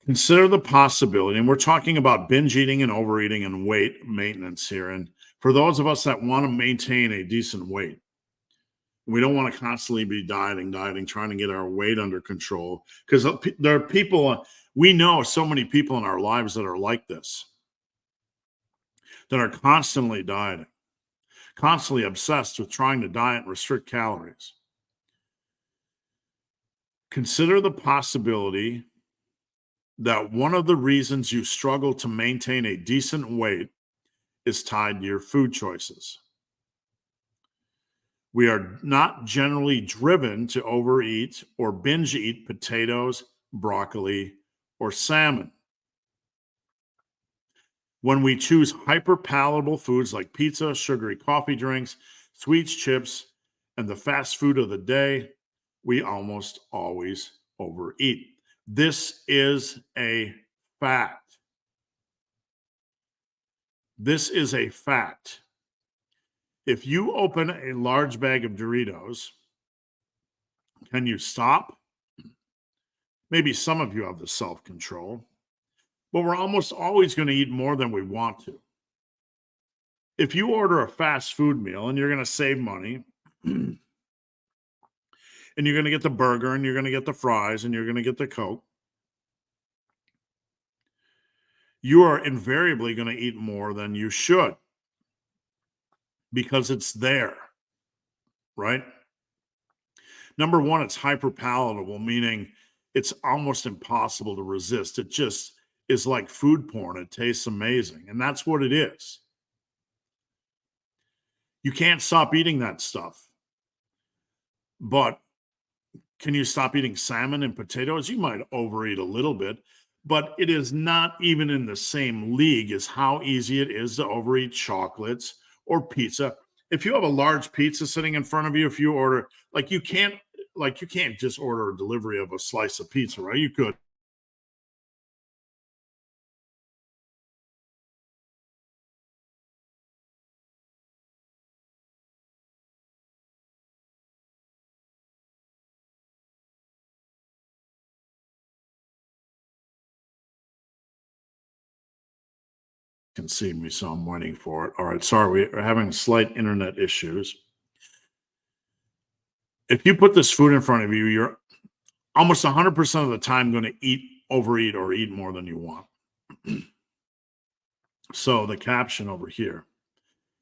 Consider the possibility, and we're talking about binge eating and overeating and weight maintenance here. And for those of us that want to maintain a decent weight, we don't want to constantly be dieting, trying to get our weight under control. Because there are people, we know so many people in our lives that are like this, that are constantly dieting, constantly obsessed with trying to diet and restrict calories. Consider the possibility that one of the reasons you struggle to maintain a decent weight is tied to your food choices. We are not generally driven to overeat or binge eat potatoes, broccoli, or salmon. When we choose hyper-palatable foods like pizza, sugary coffee drinks, sweets, chips, and the fast food of the day, we almost always overeat. This is a fact. This is a fact. If you open a large bag of Doritos, can you stop? Maybe some of you have the self-control, but we're almost always going to eat more than we want to. If you order a fast food meal and you're going to save money, and you're going to get the burger and you're going to get the fries and you're going to get the Coke, you are invariably going to eat more than you should because it's there, right? Number one, it's hyper-palatable, meaning it's almost impossible to resist. It just is like food porn. It tastes amazing, and that's what it is. You can't stop eating that stuff. But can you stop eating salmon and potatoes? You might overeat a little bit, but it is not even in the same league as how easy it is to overeat chocolates or pizza. If you have a large pizza sitting in front of you, if you order, you can't just order a delivery of a slice of pizza, right? You could. Can see me, so I'm waiting for it. All right, sorry, we're having slight internet issues. If you put this food in front of you, you're almost 100% of the time going to overeat, or eat more than you want. So the caption over here: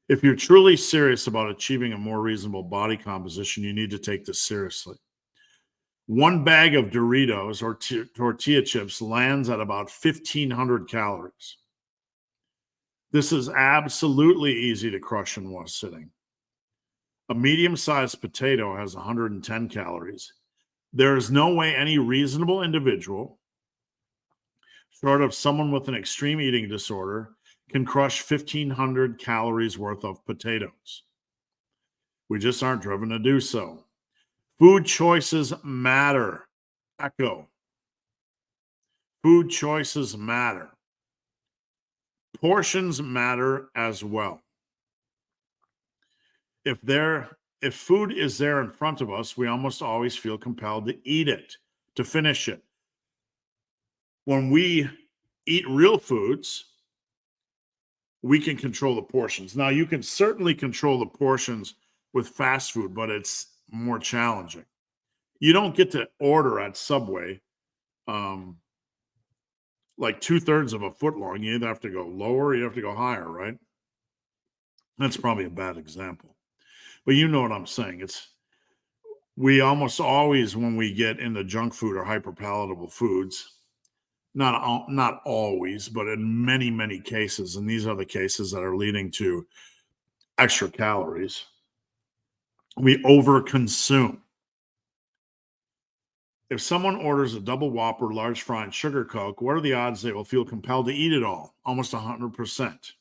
if you're truly serious about achieving a more reasonable body composition, you need to take this seriously. One bag of Doritos or tortilla chips lands at about 1,500 calories. This is absolutely easy to crush in one sitting. A medium-sized potato has 110 calories. There is no way any reasonable individual, short of someone with an extreme eating disorder, can crush 1,500 calories worth of potatoes. We just aren't driven to do so. Food choices matter. Echo. Food choices matter. Portions matter as well. If food is there in front of us, we almost always feel compelled to eat it, to finish it. When we eat real foods, we can control the portions. Now, you can certainly control the portions with fast food, but it's more challenging. You don't get to order at Subway like 2/3 of a foot long. You either have to go lower or you have to go higher, right? That's probably a bad example, but you know what I'm saying. We almost always, when we get into junk food or hyperpalatable foods, not always, but in many, many cases, and these are the cases that are leading to extra calories, we overconsume. If someone orders a double Whopper, large fry, and sugar Coke, what are the odds they will feel compelled to eat it all? Almost 100%.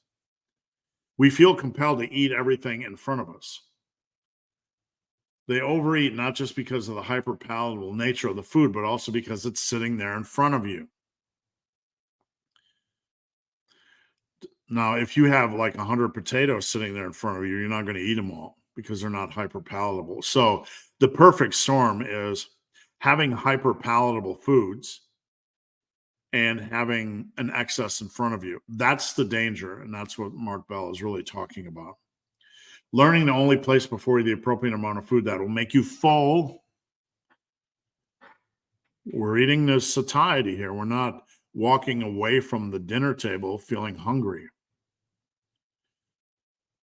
We feel compelled to eat everything in front of us. They overeat not just because of the hyperpalatable nature of the food, but also because it's sitting there in front of you. Now, if you have like 100 potatoes sitting there in front of you, you're not going to eat them all because they're not hyperpalatable. So the perfect storm is having hyperpalatable foods and having an excess in front of you. That's the danger, and that's what Mark Bell is really talking about. Learning to only place before you the appropriate amount of food that will make you full. We're eating this satiety here. We're not walking away from the dinner table feeling hungry.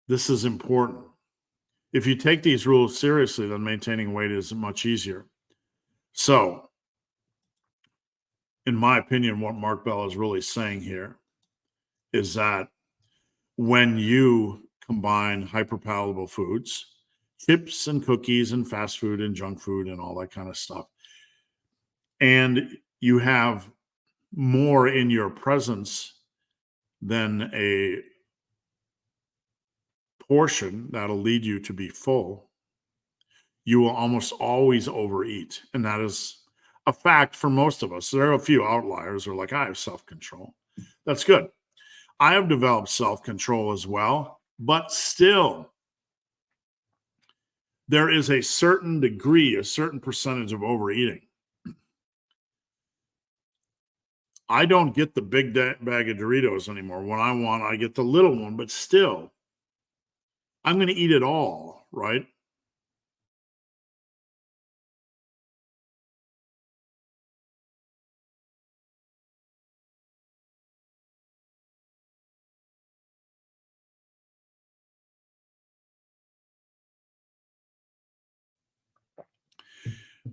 This is important. If you take these rules seriously, then maintaining weight is much easier. So, in my opinion, what Mark Bell is really saying here is that when you combine hyperpalatable foods, chips and cookies and fast food and junk food and all that kind of stuff, and you have more in your presence than a portion that'll lead you to be full, you will almost always overeat. And that is a fact for most of us. There are a few outliers who are like, I have self-control. That's good. I have developed self-control as well, but still, there is a certain degree, a certain percentage of overeating. I don't get the big bag of Doritos anymore. When I want, I get the little one, but still, I'm going to eat it all, right?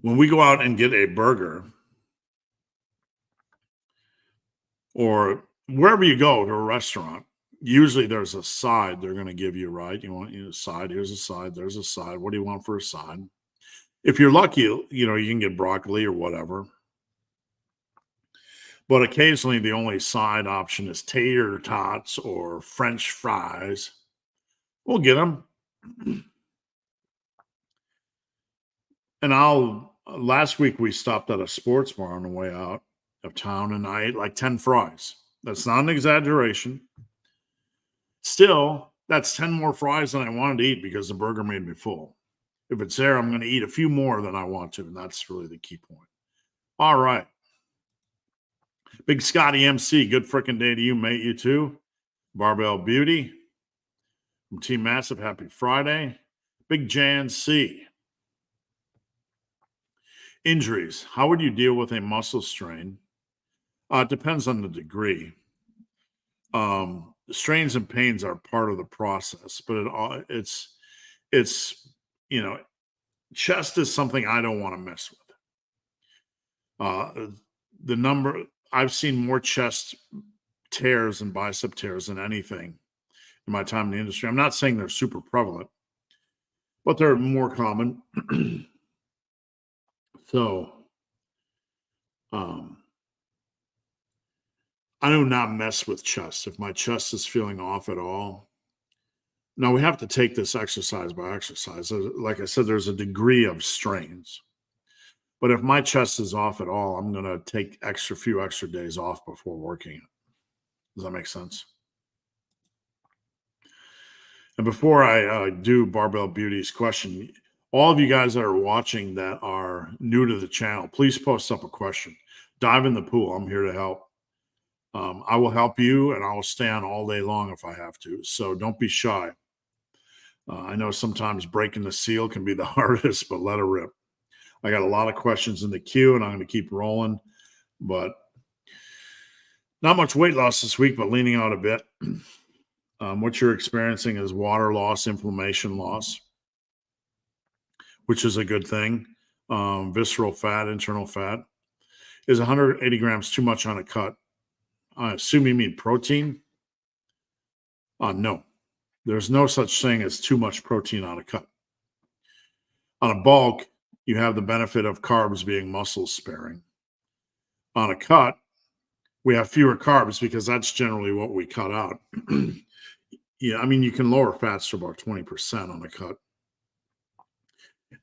When we go out and get a burger, or wherever you go to a restaurant, usually there's a side they're going to give you, right? You want a side, here's a side, there's a side. What do you want for a side? If you're lucky, you can get broccoli or whatever. But occasionally the only side option is tater tots or French fries. We'll get them. And last week we stopped at a sports bar on the way out of town and I ate like 10 fries. That's not an exaggeration. Still, that's 10 more fries than I wanted to eat because the burger made me full. If it's there, I'm going to eat a few more than I want to. And that's really the key point. All right. Big Scotty MC, good freaking day to you, mate. You too. Barbell Beauty. From Team Massive, happy Friday. Big Jan C. Injuries. How would you deal with a muscle strain? It depends on the degree. Strains and pains are part of the process, but it's chest is something I don't want to mess with. The number I've seen more chest tears and bicep tears than anything in my time in the industry. I'm not saying they're super prevalent, but they're more common. So, I do not mess with chest. If my chest is feeling off at all, now we have to take this exercise by exercise. Like I said, there's a degree of strains. But if my chest is off at all, I'm going to take few extra days off before working it. Does that make sense? And before I do Barbell Beauty's question, all of you guys that are watching that are new to the channel, please post up a question. Dive in the pool. I'm here to help. I will help you, and I will stay on all day long if I have to. So don't be shy. I know sometimes breaking the seal can be the hardest, but let it rip. I got a lot of questions in the queue, and I'm going to keep rolling. But not much weight loss this week, but leaning out a bit. What you're experiencing is water loss, inflammation loss, which is a good thing. Visceral fat, internal fat. Is 180 grams too much on a cut? I assume you mean protein? No. There's no such thing as too much protein on a cut. On a bulk, you have the benefit of carbs being muscle sparing. On a cut, we have fewer carbs because that's generally what we cut out. Yeah, I mean, you can lower fats to about 20% on a cut.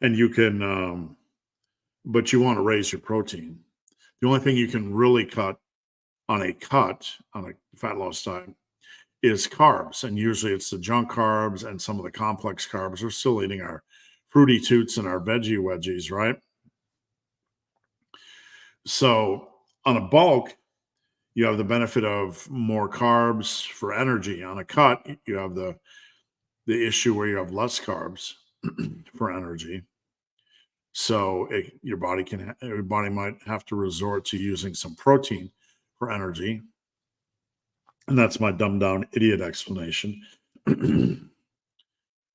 and you can, but you want to raise your protein. The only thing you can really cut on a fat loss diet is carbs. And usually it's the junk carbs and some of the complex carbs. We're still eating our fruity toots and our veggie wedgies, right? So on a bulk, you have the benefit of more carbs for energy. On a cut, you have the issue where you have less carbs for energy. So your body might have to resort to using some protein for energy, and that's my dumbed down idiot explanation.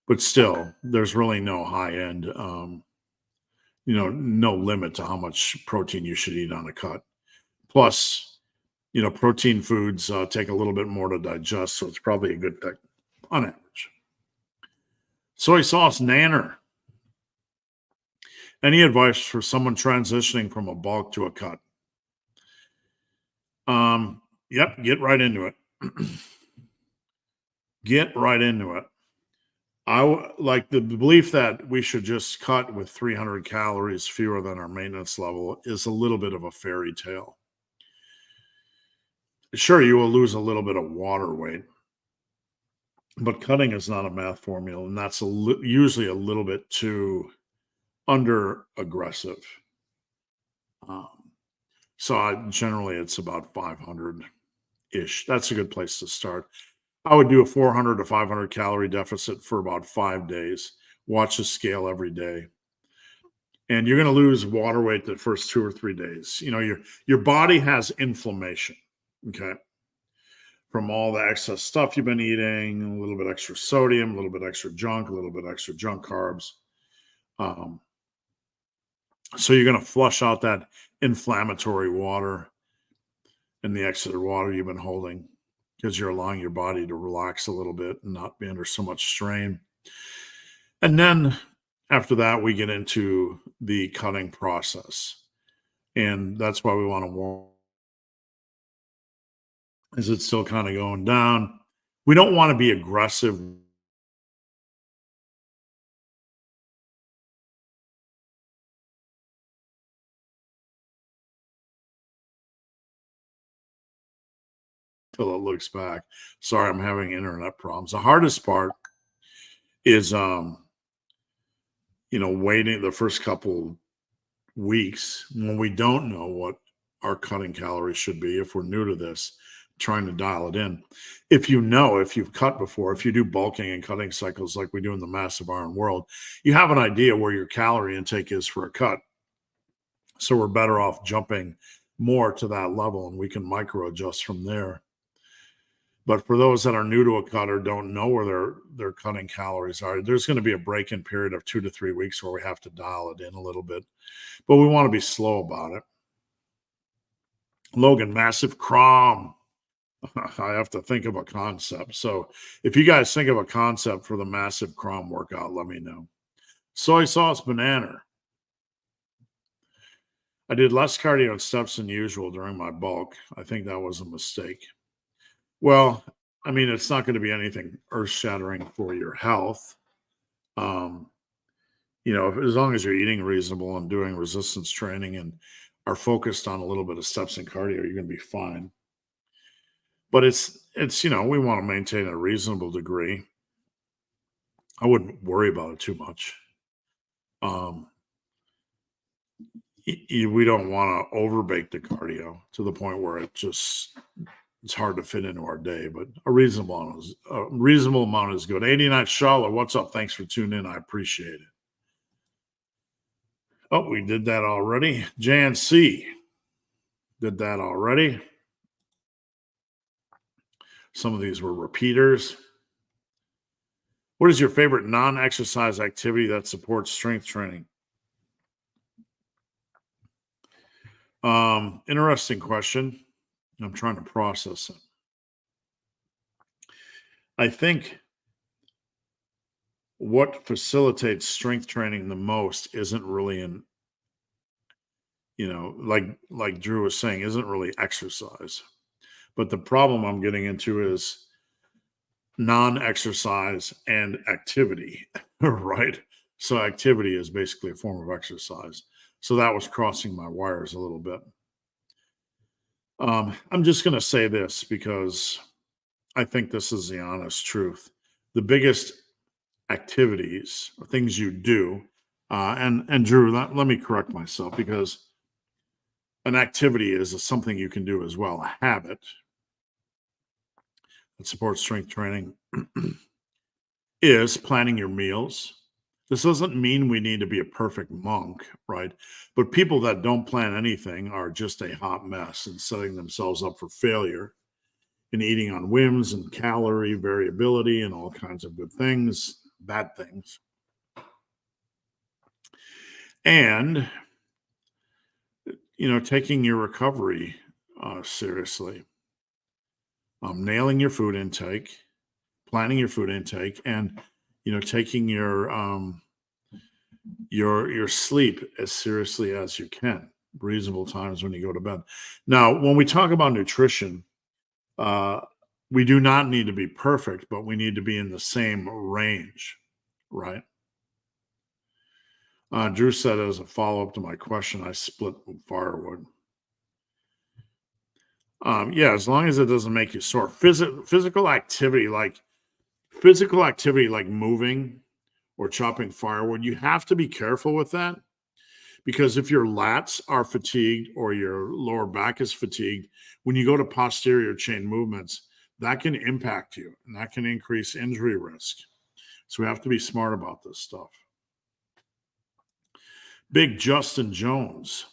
But still, there's really no high end, no limit to how much protein you should eat on a cut. Plus, protein foods take a little bit more to digest, so it's probably a good thing on average. Soy sauce nanner. Any advice for someone transitioning from a bulk to a cut? Yep, get right into it. Get right into it. Like the belief that we should just cut with 300 calories fewer than our maintenance level is a little bit of a fairy tale. Sure, you will lose a little bit of water weight, but cutting is not a math formula, and that's usually a little bit too under aggressive. Um, generally it's about 500 ish. That's a good place to start. I would do a 400 to 500 calorie deficit for about 5 days. Watch the scale every day. And you're going to lose water weight the first 2 or 3 days. Your body has inflammation, okay, from all the excess stuff you've been eating, a little bit extra sodium, a little bit extra junk, a little bit extra junk carbs. So you're going to flush out that inflammatory water and the extra water you've been holding because you're allowing your body to relax a little bit and not be under so much strain. And then after that, we get into the cutting process. And that's why we want to warm. Is it still kind of going down? We don't want to be aggressive. Until it looks back. Sorry, I'm having internet problems. The hardest part is waiting the first couple weeks when we don't know what our cutting calories should be. If we're new to this, trying to dial it in. If you've cut before, if you do bulking and cutting cycles like we do in the Massive Iron world, you have an idea where your calorie intake is for a cut. So we're better off jumping more to that level, and we can micro adjust from there. But for those that are new to a cut or don't know where their cutting calories are, there's going to be a break-in period of 2 to 3 weeks where we have to dial it in a little bit. But we want to be slow about it. Logan, massive crom. I have to think of a concept. So if you guys think of a concept for the massive crom workout, let me know. Soy sauce banana. I did less cardio and steps than usual during my bulk. I think that was a mistake. Well, I mean, it's not going to be anything earth-shattering for your health. As long as you're eating reasonable and doing resistance training and are focused on a little bit of steps and cardio, you're going to be fine. But it's we want to maintain a reasonable degree. I wouldn't worry about it too much. We don't want to overbake the cardio to the point where it's hard to fit into our day, but a reasonable amount is good. 89 Charlotte, what's up? Thanks for tuning in. I appreciate it. Oh, we did that already. Jan C did that already. Some of these were repeaters. What is your favorite non-exercise activity that supports strength training? Interesting question. I'm trying to process it. I think what facilitates strength training the most isn't really like Drew was saying, isn't really exercise. But the problem I'm getting into is non-exercise and activity, right? So activity is basically a form of exercise. So that was crossing my wires a little bit. I'm just going to say this because I think this is the honest truth. The biggest activities or things you do, and Drew, let me correct myself because an activity is something you can do as well. A habit that supports strength training is planning your meals. This doesn't mean we need to be a perfect monk, right? But people that don't plan anything are just a hot mess and setting themselves up for failure and eating on whims and calorie variability and all kinds of good things, bad things. And, taking your recovery seriously, nailing your food intake, planning your food intake, and, taking your sleep as seriously as you can, reasonable times when you go to bed. Now, when we talk about nutrition, uh, we do not need to be perfect, but we need to be in the same range, right? Drew said, as a follow up to my question, I split firewood. Yeah, as long as it doesn't make you sore. Physical activity, like moving or chopping firewood, you have to be careful with that because if your lats are fatigued or your lower back is fatigued, when you go to posterior chain movements, that can impact you and that can increase injury risk. So we have to be smart about this stuff. Big Justin Jones.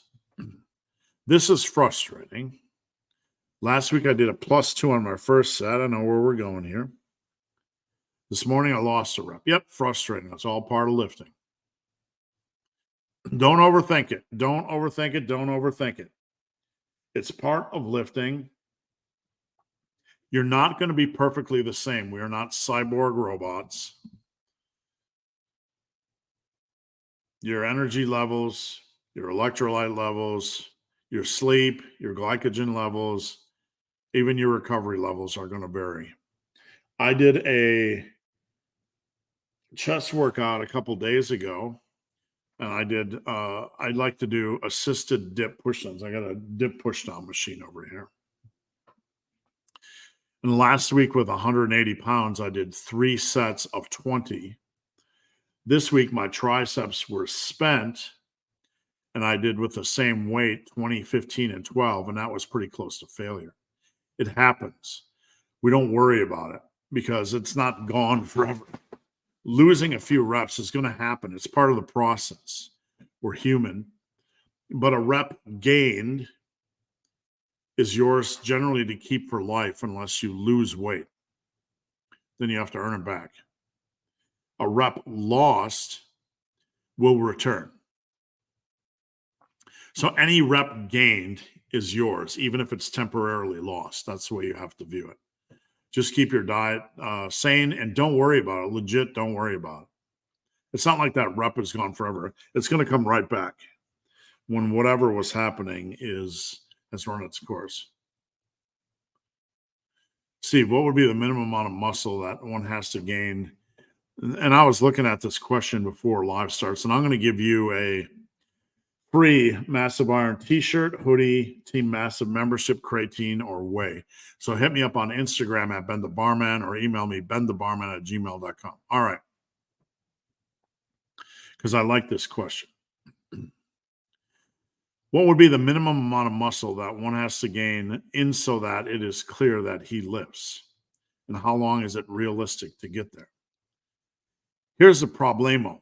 This is frustrating. Last week I did a +2 on my first set. I know where we're going here. This morning I lost a rep. Yep, frustrating. That's all part of lifting. Don't overthink it. Don't overthink it. Don't overthink it. It's part of lifting. You're not going to be perfectly the same. We are not cyborg robots. Your energy levels, your electrolyte levels, your sleep, your glycogen levels, even your recovery levels are going to vary. I did a chest workout a couple days ago, and I'd like to do assisted dip push-downs. I got a dip push-down machine over here. And last week with 180 pounds, I did 3 sets of 20. This week, my triceps were spent, and I did with the same weight 20, 15, and 12, and that was pretty close to failure. It happens. We don't worry about it because it's not gone forever. Losing a few reps is going to happen. It's part of the process. We're human. But a rep gained is yours generally to keep for life unless you lose weight. Then you have to earn it back. A rep lost will return. So any rep gained is yours, even if it's temporarily lost. That's the way you have to view it. Just keep your diet sane and don't worry about it. Legit, don't worry about it. It's not like that rep is gone forever. It's going to come right back when whatever was happening has run its course. Steve, what would be the minimum amount of muscle that one has to gain? And I was looking at this question before live starts, and I'm going to give you a free Massive Iron t-shirt, hoodie, Team Massive membership, creatine, or whey. So hit me up on Instagram at Ben the Barman or email me benthebarman@gmail.com. All right. Because I like this question. What would be the minimum amount of muscle that one has to gain in so that it is clear that he lifts? And how long is it realistic to get there? Here's the problemo,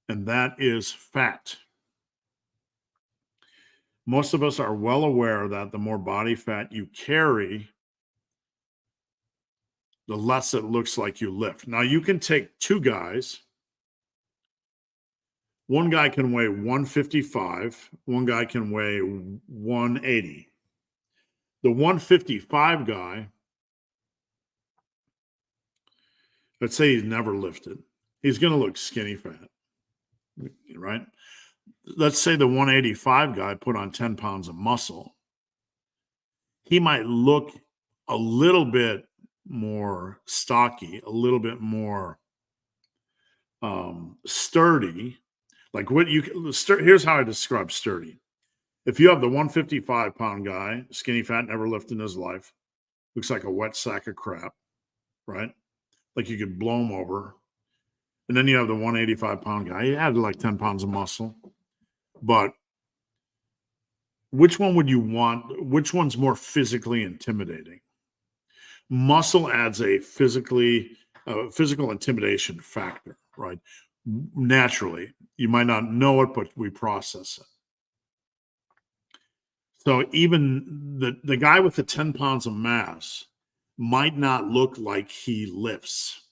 and that is fat. Most of us are well aware that the more body fat you carry, the less it looks like you lift. Now, you can take 2 guys. One guy can weigh 155. One guy can weigh 180. The 155 guy, let's say he's never lifted. He's going to look skinny fat, right? Let's say the 185 guy put on 10 pounds of muscle. He might look a little bit more stocky, a little bit more Sturdy, like what you here's how I describe sturdy. If you have the 155-pound guy, skinny fat, never lifted in his life, looks like a wet sack of crap, right? Like you could blow him over. And then you have the 185-pound guy. He had like 10 pounds of muscle. But which one would you want? Which one's more physically intimidating? Muscle adds a physical intimidation factor, right? Naturally, you might not know it, but we process it. So even the guy with the 10 pounds of mass might not look like he lifts.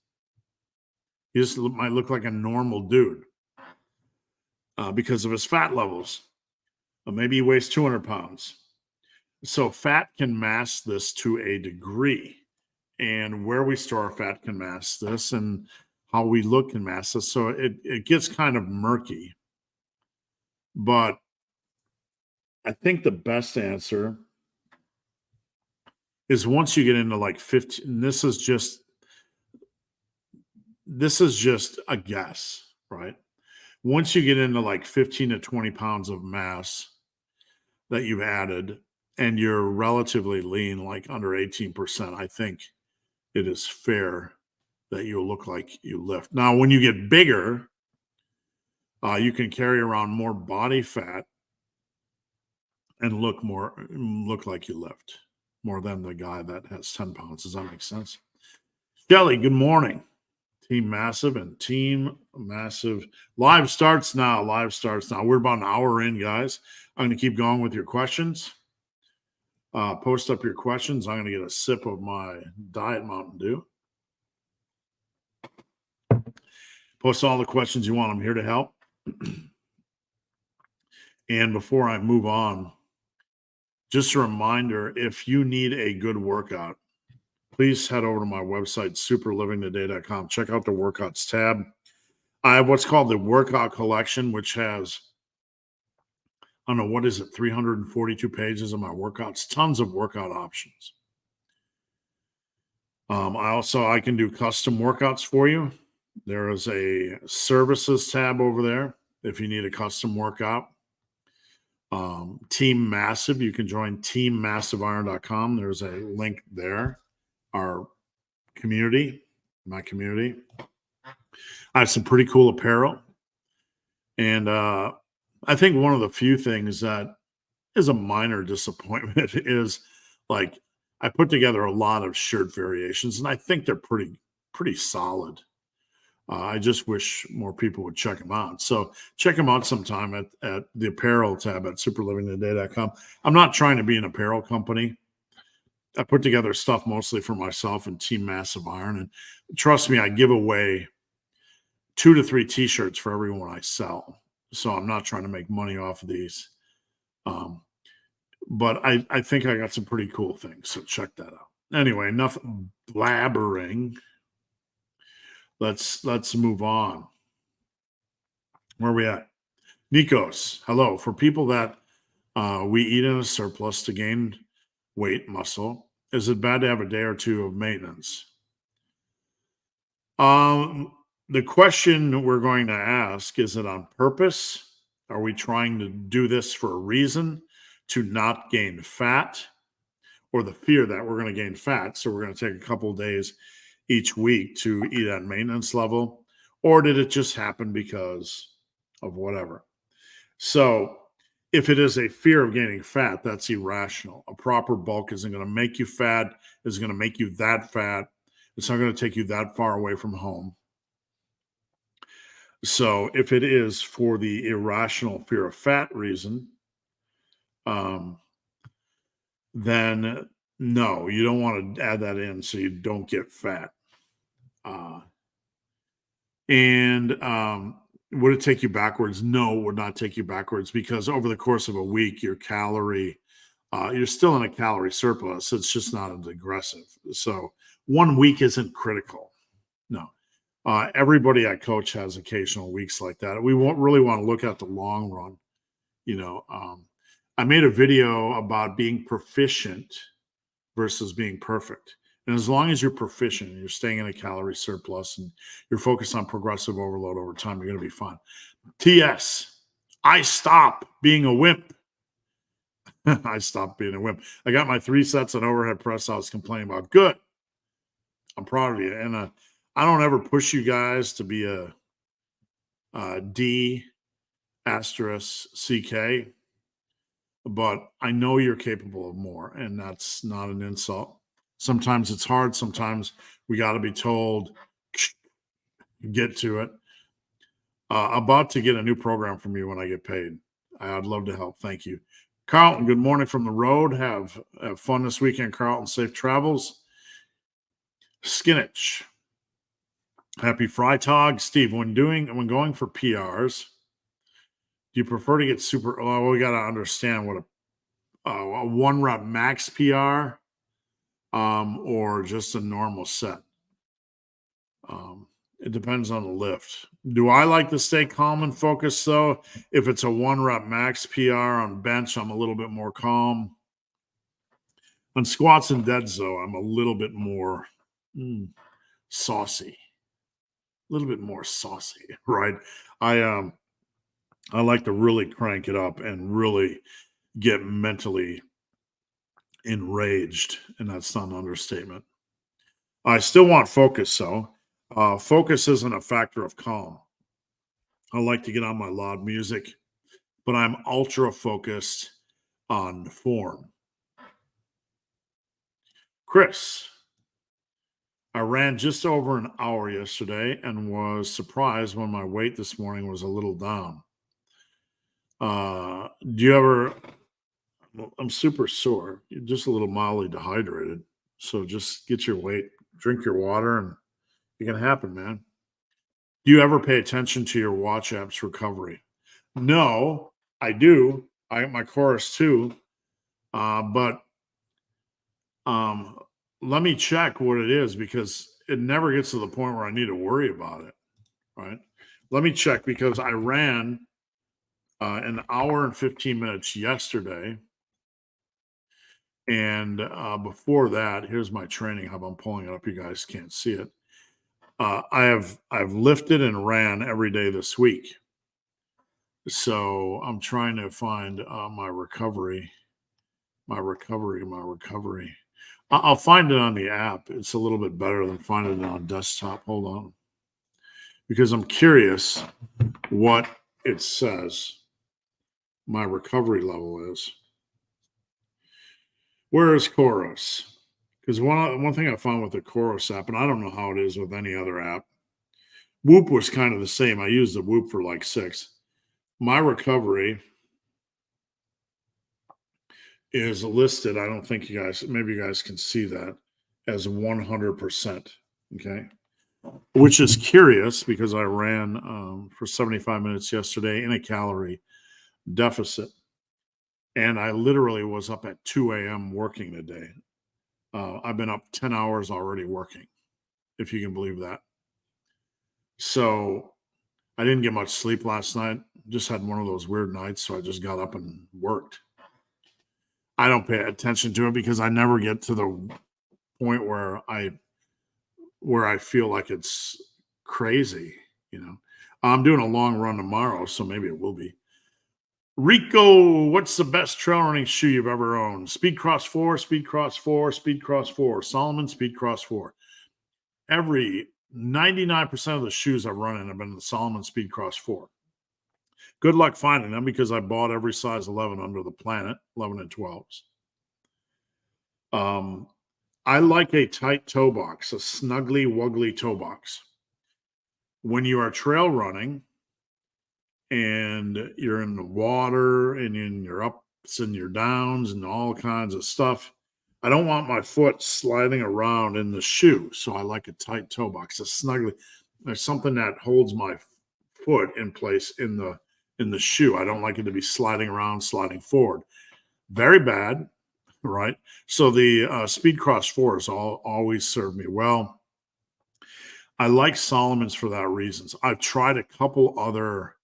He just might look like a normal dude because of his fat levels. Maybe he weighs 200 pounds. So fat can mask this to a degree. And where we store our fat can mask this, and how we look can mask this. So it gets kind of murky. But I think the best answer is once you get into like 15, this is just a guess, right? Once you get into like 15 to 20 pounds of mass that you've added and you're relatively lean, like under 18%, I think it is fair that you look like you lift. Now, when you get bigger, you can carry around more body fat and look like you lift more than the guy that has 10 pounds. Does that make sense? Shelly, good morning. Team Massive and Team Massive. Live starts now. We're about an hour in, guys. I'm going to keep going with your questions. Post up your questions. I'm going to get a sip of my Diet Mountain Dew. Post all the questions you want. I'm here to help. And before I move on, just a reminder, if you need a good workout, please head over to my website, superlivingtoday.com. Check out the workouts tab. I have what's called the workout collection, which has, I don't know, what is it, 342 pages of my workouts, tons of workout options. I can do custom workouts for you. There is a services tab over there if you need a custom workout. Team Massive, you can join teammassiveiron.com. There's a link there. Our community, my community. I have some pretty cool apparel. And I think one of the few things that is a minor disappointment is like I put together a lot of shirt variations, and I think they're pretty solid. I just wish more people would check them out. So check them out sometime at the apparel tab at superlivingtoday.com. I'm not trying to be an apparel company. I put together stuff mostly for myself and Team Massive Iron. And trust me, I give away 2 to 3 T-shirts for everyone I sell. So I'm not trying to make money off of these. But I think I got some pretty cool things. So check that out. Anyway, enough blabbering. Let's move on. Where are we at? Nikos, hello. For people that we eat in a surplus to gain weight, muscle, is it bad to have a day or two of maintenance? The question we're going to ask, is it on purpose? Are we trying to do this for a reason to not gain fat, or the fear that we're going to gain fat? So we're going to take a couple of days each week to eat at maintenance level, or did it just happen because of whatever? So if it is a fear of gaining fat, that's irrational. A proper bulk isn't going to make you fat, it's going to make you that fat. It's not going to take you that far away from home. So if it is for the irrational fear of fat reason, then no, you don't want to add that in so you don't get fat. Would it take you backwards? No, it would not take you backwards, because over the course of a week, you're still in a calorie surplus. It's just not as aggressive. So 1 week isn't critical. No. Everybody I coach has occasional weeks like that. We won't really want to look at the long run. I made a video about being proficient versus being perfect. And as long as you're proficient, and you're staying in a calorie surplus, and you're focused on progressive overload over time, you're going to be fine. TS, I stop being a wimp. I stopped being a wimp. I got my 3 sets on overhead press I was complaining about. Good. I'm proud of you. And I don't ever push you guys to be a D asterisk CK, but I know you're capable of more, and that's not an insult. Sometimes it's hard. Sometimes we got to be told, get to it. About to get a new program from you when I get paid. I'd love to help. Thank you. Carlton, good morning from the road. Have fun this weekend, Carlton. Safe travels. Skinich. Happy Freitag. Steve, when going for PRs, do you prefer to get super? Well, we got to understand what a 1 rep max PR or just a normal set. It depends on the lift. Do I like to stay calm and focused, though? If it's a 1 rep max PR on bench, I'm a little bit more calm. On squats and deads, though, I'm a little bit more saucy. A little bit more saucy, right? I like to really crank it up and really get mentally enraged, and that's not an understatement. I still want focus, though. Focus isn't a factor of calm. I like to get on my loud music, but I'm ultra focused on form. Chris, I ran just over an hour yesterday and was surprised when my weight this morning was a little down. Do you ever? Well, I'm super sore. You're just a little mildly dehydrated. So just get your weight, drink your water, and it can happen, man. Do you ever pay attention to your watch app's recovery? No, I do. I got my chorus too. But let me check what it is, because it never gets to the point where I need to worry about it. Right. Let me check, because I ran an hour and 15 minutes yesterday. And before that, here's my training hub. I'm pulling it up. You guys can't see it. I've lifted and ran every day this week. So I'm trying to find my recovery. I'll find it on the app. It's a little bit better than finding it on desktop. Hold on. Because I'm curious what it says my recovery level is. Where is Chorus? Because one thing I found with the Chorus app, and I don't know how it is with any other app, Whoop was kind of the same. I used the Whoop for like 6. My recovery is listed, I don't think maybe you guys can see that, as 100%. Okay. Which is curious, because I ran for 75 minutes yesterday in a calorie deficit. And I literally was up at 2 a.m. working today. I've been up 10 hours already working, if you can believe that. So I didn't get much sleep last night. Just had one of those weird nights. So I just got up and worked. I don't pay attention to it because I never get to the point where I feel like it's crazy. I'm doing a long run tomorrow, so maybe it will be. Rico, what's the best trail running shoe you've ever owned? Speedcross 4, Speedcross 4, Speedcross 4, Solomon Speedcross 4. 99% of the shoes I've run in have been the Solomon Speedcross 4. Good luck finding them, because I bought every size 11 under the planet, 11 and 12s. I like a tight toe box, a snuggly, wuggly toe box. When you are trail running and you're in the water and in your ups and your downs and all kinds of stuff, I don't want my foot sliding around in the shoe. So I like a tight toe box, a snuggly. There's something that holds my foot in place in the shoe. I don't like it to be sliding around, sliding forward. Very bad, right? So the Speedcross 4s always served me well. I like Solomon's for that reasons. I've tried a couple other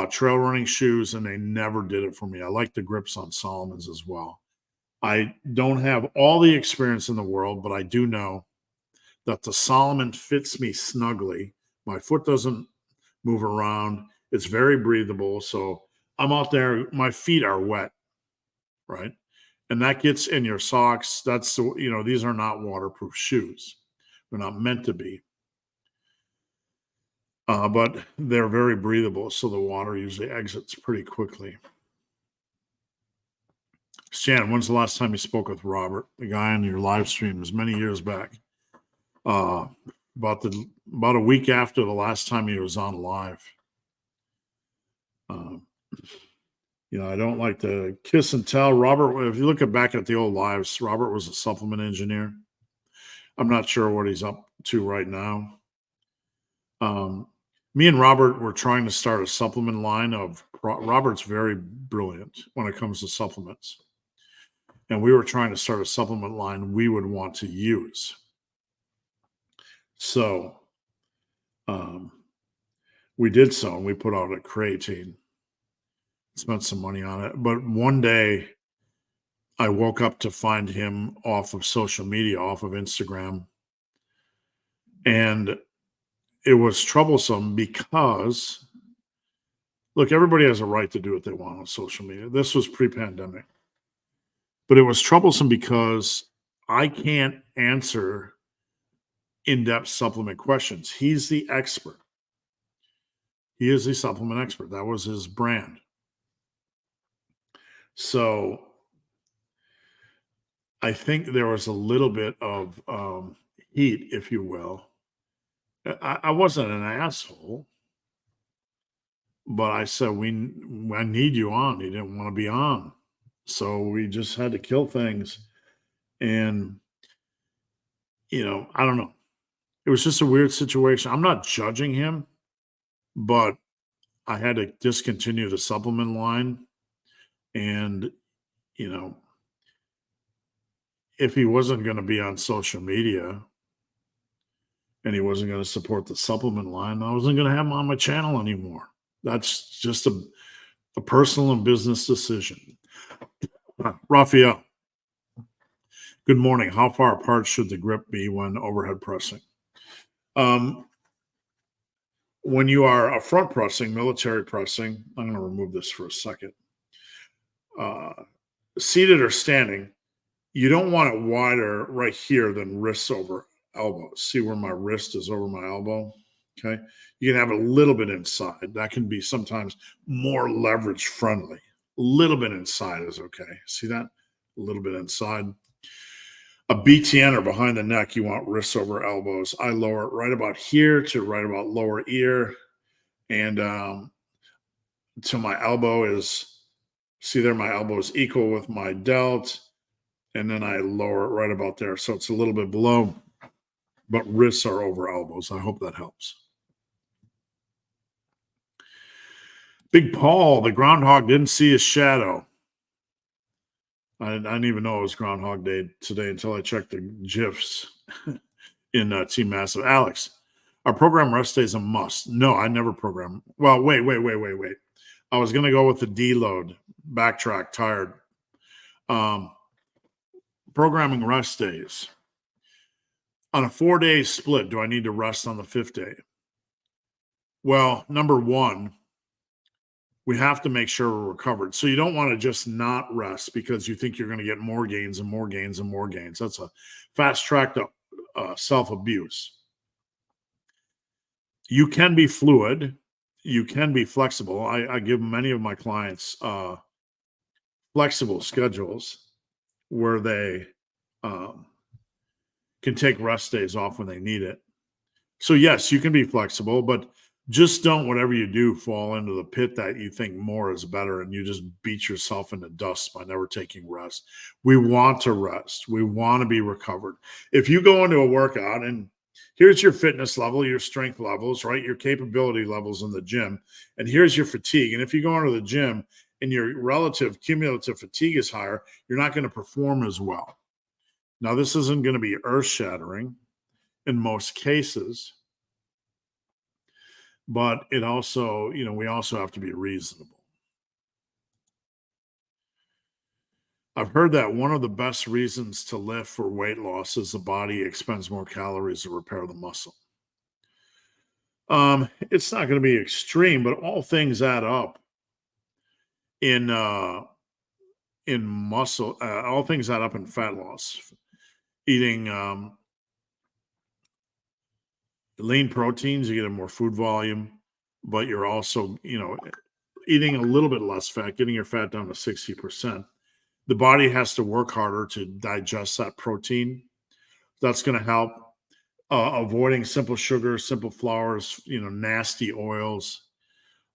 trail running shoes, and they never did it for me. I like the grips on Solomon's as well. I don't have all the experience in the world, but I do know that the Solomon fits me snugly. My foot doesn't move around. It's very breathable. So I'm out there, my feet are wet, right? And that gets in your socks. These are not waterproof shoes. They're not meant to be. But they're very breathable. So the water usually exits pretty quickly. Shannon, when's the last time you spoke with Robert, the guy on your live stream? It was many years back. About a week after the last time he was on live. I don't like to kiss and tell. Robert, if you look back at the old lives, Robert was a supplement engineer. I'm not sure what he's up to right now. Me and Robert were trying to start a supplement line Robert's very brilliant when it comes to supplements. And we were trying to start a supplement line we would want to use. So we did so, and we put out a creatine, spent some money on it. But one day I woke up to find him off of social media, off of Instagram. And it was troublesome because, look, everybody has a right to do what they want on social media. This was pre-pandemic. But it was troublesome because I can't answer in-depth supplement questions. He's the expert. He is the supplement expert. That was his brand. So I think there was a little bit of heat, if you will. I wasn't an asshole, but I said, I need you on. He didn't want to be on. So we just had to kill things. And, I don't know. It was just a weird situation. I'm not judging him, but I had to discontinue the supplement line. And, if he wasn't going to be on social media and he wasn't going to support the supplement line, I wasn't going to have him on my channel anymore. That's just a personal and business decision. Raphael, good morning. How far apart should the grip be when overhead pressing? When you are a front pressing, military pressing, I'm going to remove this for a second. Seated or standing, you don't want it wider right here than wrists over elbows. See where my wrist is over my elbow? Okay. You can have it a little bit inside. That can be sometimes more leverage friendly. A little bit inside is okay. See that? A little bit inside. A BTN or behind the neck, you want wrists over elbows. I lower it right about here to right about lower ear. And to my elbow is, see there, my elbow is equal with my delt. And then I lower it right about there. So it's a little bit below, but wrists are over elbows. I hope that helps. Big Paul, the groundhog didn't see his shadow. I didn't even know it was Groundhog Day today until I checked the GIFs in Team Massive. Alex, our program rest day is a must. No, I never program. Well, wait. I was going to go with the deload. Backtrack, tired. Programming rest days. On a 4-day split, do I need to rest on the 5th day? Well, number one, we have to make sure we're recovered. So you don't want to just not rest because you think you're going to get more gains and more gains and more gains. That's a fast track to self-abuse. You can be fluid. You can be flexible. I give many of my clients flexible schedules where they can take rest days off when they need it. So yes, you can be flexible, but just don't, whatever you do, fall into the pit that you think more is better and you just beat yourself into dust by never taking rest. We want to rest. We want to be recovered. If you go into a workout and here's your fitness level, your strength levels, right? Your capability levels in the gym, and here's your fatigue. And if you go into the gym and your relative cumulative fatigue is higher, you're not going to perform as well. Now, this isn't going to be earth-shattering in most cases, but it also, we also have to be reasonable. I've heard that one of the best reasons to lift for weight loss is the body expends more calories to repair the muscle. It's not going to be extreme, but all things add up in muscle. All things add up in fat loss. Eating lean proteins, you get a more food volume, but you're also, eating a little bit less fat, getting your fat down to 60%. The body has to work harder to digest that protein. That's going to help. Avoiding simple sugars, simple flours, nasty oils,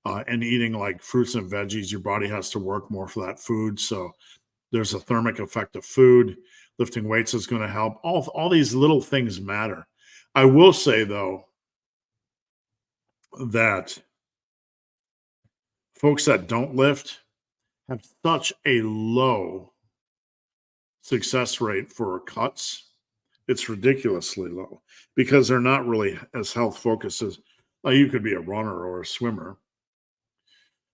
and eating like fruits and veggies. Your body has to work more for that food. So there's a thermic effect of food. Lifting weights is going to help. All these little things matter. I will say, though, that folks that don't lift have such a low success rate for cuts. It's ridiculously low because they're not really as health focused as, like, you could be a runner or a swimmer,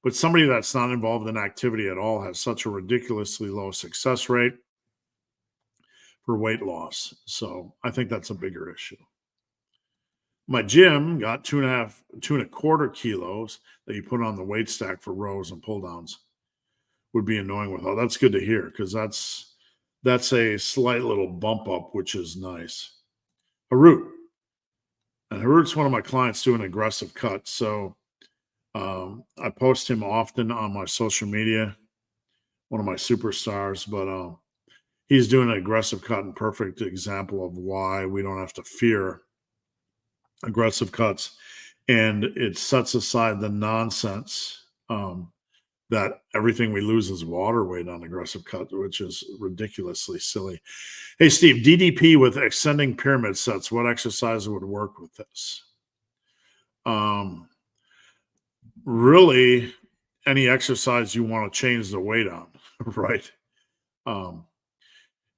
but somebody that's not involved in activity at all has such a ridiculously low success rate for weight loss. So I think that's a bigger issue. My gym got 2.25 kilos that you put on the weight stack for rows and pull downs. Would be annoying with all. That's good to hear, because that's a slight little bump up, which is nice. Harut. And Harut's one of my clients doing aggressive cuts. So I post him often on my social media, one of my superstars, but he's doing an aggressive cut, and perfect example of why we don't have to fear aggressive cuts. And it sets aside the nonsense that everything we lose is water weight on aggressive cut, which is ridiculously silly. Hey, Steve, DDP with extending pyramid sets. What exercise would work with this? Really, any exercise you want to change the weight on, right?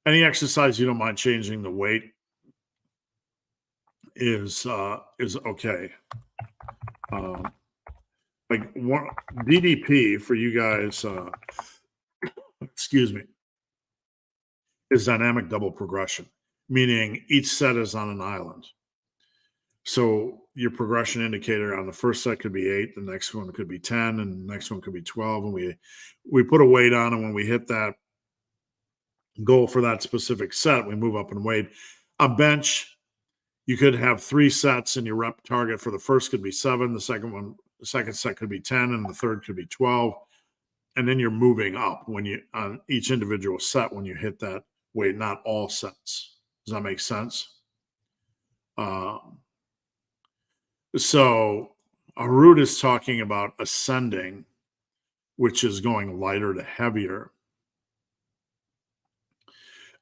Any exercise you don't mind changing the weight is okay. Like one DDP for you guys, excuse me, is dynamic double progression, meaning each set is on an island. So your progression indicator on the first set could be 8, the next one could be 10, and the next one could be 12. And we put a weight on, and when we hit that goal for that specific set, we move up in weight. A bench, you could have 3 sets, and your rep target for the first could be 7, the second set could be 10, and the third could be 12. And then you're moving up when you on each individual set when you hit that weight, not all sets. Does that make sense? So Harut is talking about ascending, which is going lighter to heavier.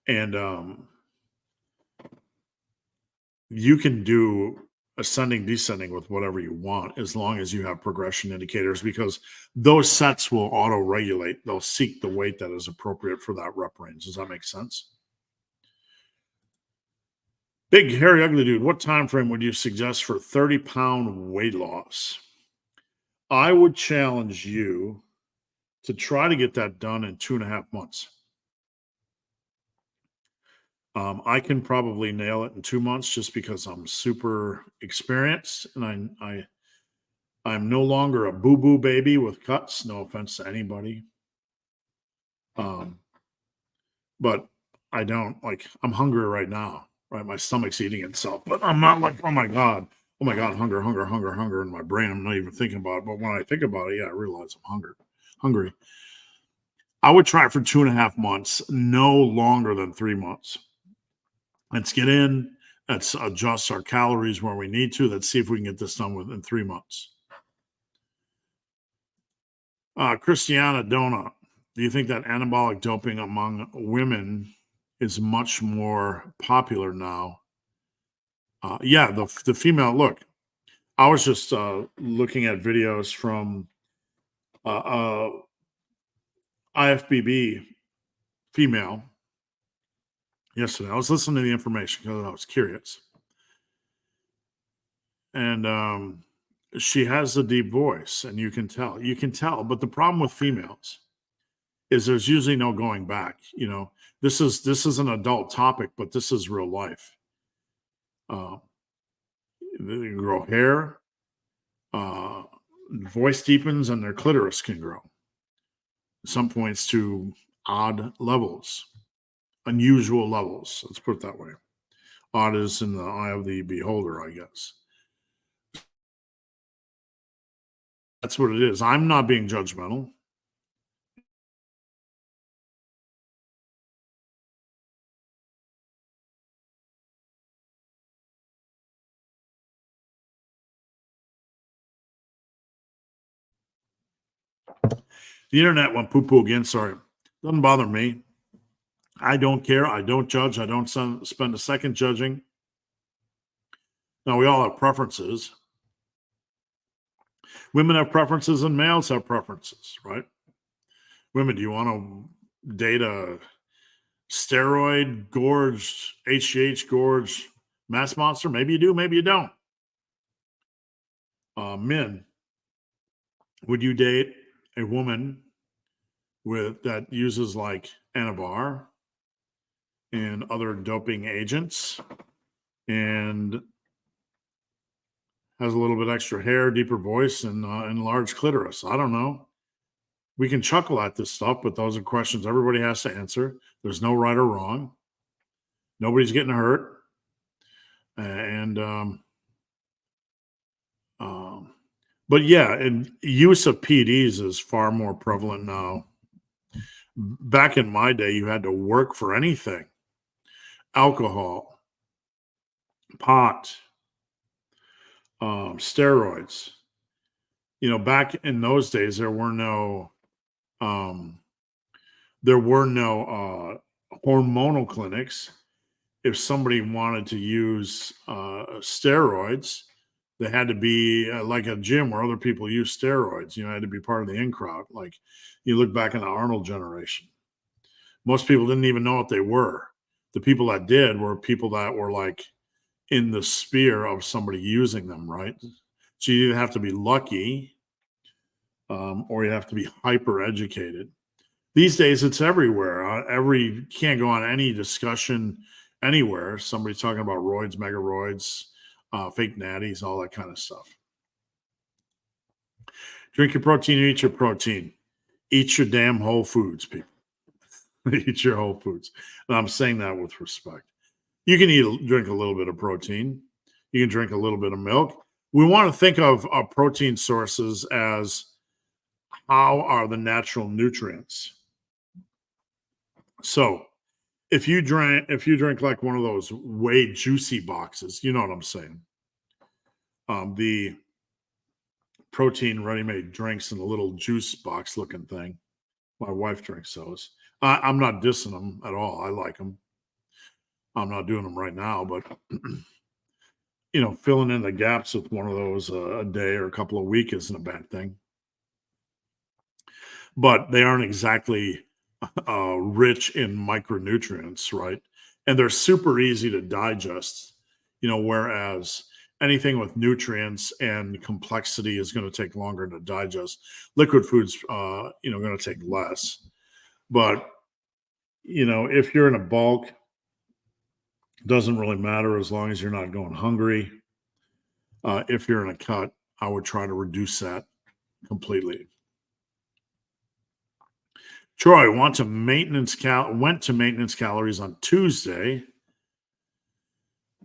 And you can do ascending, descending with whatever you want, as long as you have progression indicators, because those sets will auto regulate. They'll seek the weight that is appropriate for that rep range. Does that make sense? Big, hairy, ugly dude, what time frame would you suggest for 30-pound weight loss? I would challenge you to try to get that done in 2.5 months. I can probably nail it in 2 months just because I'm super experienced, and I'm no longer a boo-boo baby with cuts. No offense to anybody. But I don't, like, I'm hungry right now, right? My stomach's eating itself, but I'm not like, oh my God, hunger, hunger, hunger, hunger in my brain. I'm not even thinking about it. But when I think about it, yeah, I realize I'm hungry. I would try it for 2.5 months, no longer than 3 months. Let's get in. Let's adjust our calories where we need to. Let's see if we can get this done within 3 months. Christiana Donut, do you think that anabolic doping among women is much more popular now? Yeah, the female look. I was just looking at videos from IFBB female yesterday. I was listening to the information because I was curious. And she has a deep voice, and you can tell. But the problem with females is there's usually no going back. This is an adult topic, but this is real life. Uh, they can grow hair, uh, voice deepens, and their clitoris can grow. Some points to odd levels, unusual levels. Let's put it that way. Odd is in the eye of the beholder, I guess. That's what it is. I'm not being judgmental. The internet went poo-poo again. Sorry. Doesn't bother me. I don't care. I don't judge. I don't spend a second judging. Now, we all have preferences. Women have preferences and males have preferences, right? Women, do you want to date a steroid gorged, HGH gorged mass monster? Maybe you do, maybe you don't. Men, would you date a woman that uses like Anavar and other doping agents and has a little bit extra hair, deeper voice, and enlarged clitoris? I don't know. We can chuckle at this stuff, but those are questions everybody has to answer. There's no right or wrong. Nobody's getting hurt. But yeah, and use of PEDs is far more prevalent now. Back in my day, you had to work for anything. Alcohol, pot, steroids. Back in those days, there were no hormonal clinics. If somebody wanted to use steroids, they had to be like a gym where other people use steroids. Had to be part of the in crowd. Like you look back in the Arnold generation, most people didn't even know what they were. The people that did were people that were like in the sphere of somebody using them, right? So you either have to be lucky or you have to be hyper educated. These days, it's everywhere. Can't go on any discussion anywhere. Somebody's talking about roids, megaroids, fake natties, all that kind of stuff. Drink your protein, eat your protein. Eat your damn whole foods, people. Eat your whole foods. And I'm saying that with respect. You can drink a little bit of protein. You can drink a little bit of milk. We want to think of our protein sources as how are the natural nutrients. So if you drink like one of those whey juicy boxes, you know what I'm saying. The protein ready-made drinks in a little juice box looking thing. My wife drinks those. I'm not dissing them at all. I like them. I'm not doing them right now, but filling in the gaps with one of those a day or a couple of weeks isn't a bad thing. But they aren't exactly rich in micronutrients, right? And they're super easy to digest, whereas anything with nutrients and complexity is going to take longer to digest. Liquid foods, going to take less. But, if you're in a bulk, doesn't really matter as long as you're not going hungry. If you're in a cut, I would try to reduce that completely. Troy went to maintenance calories on Tuesday.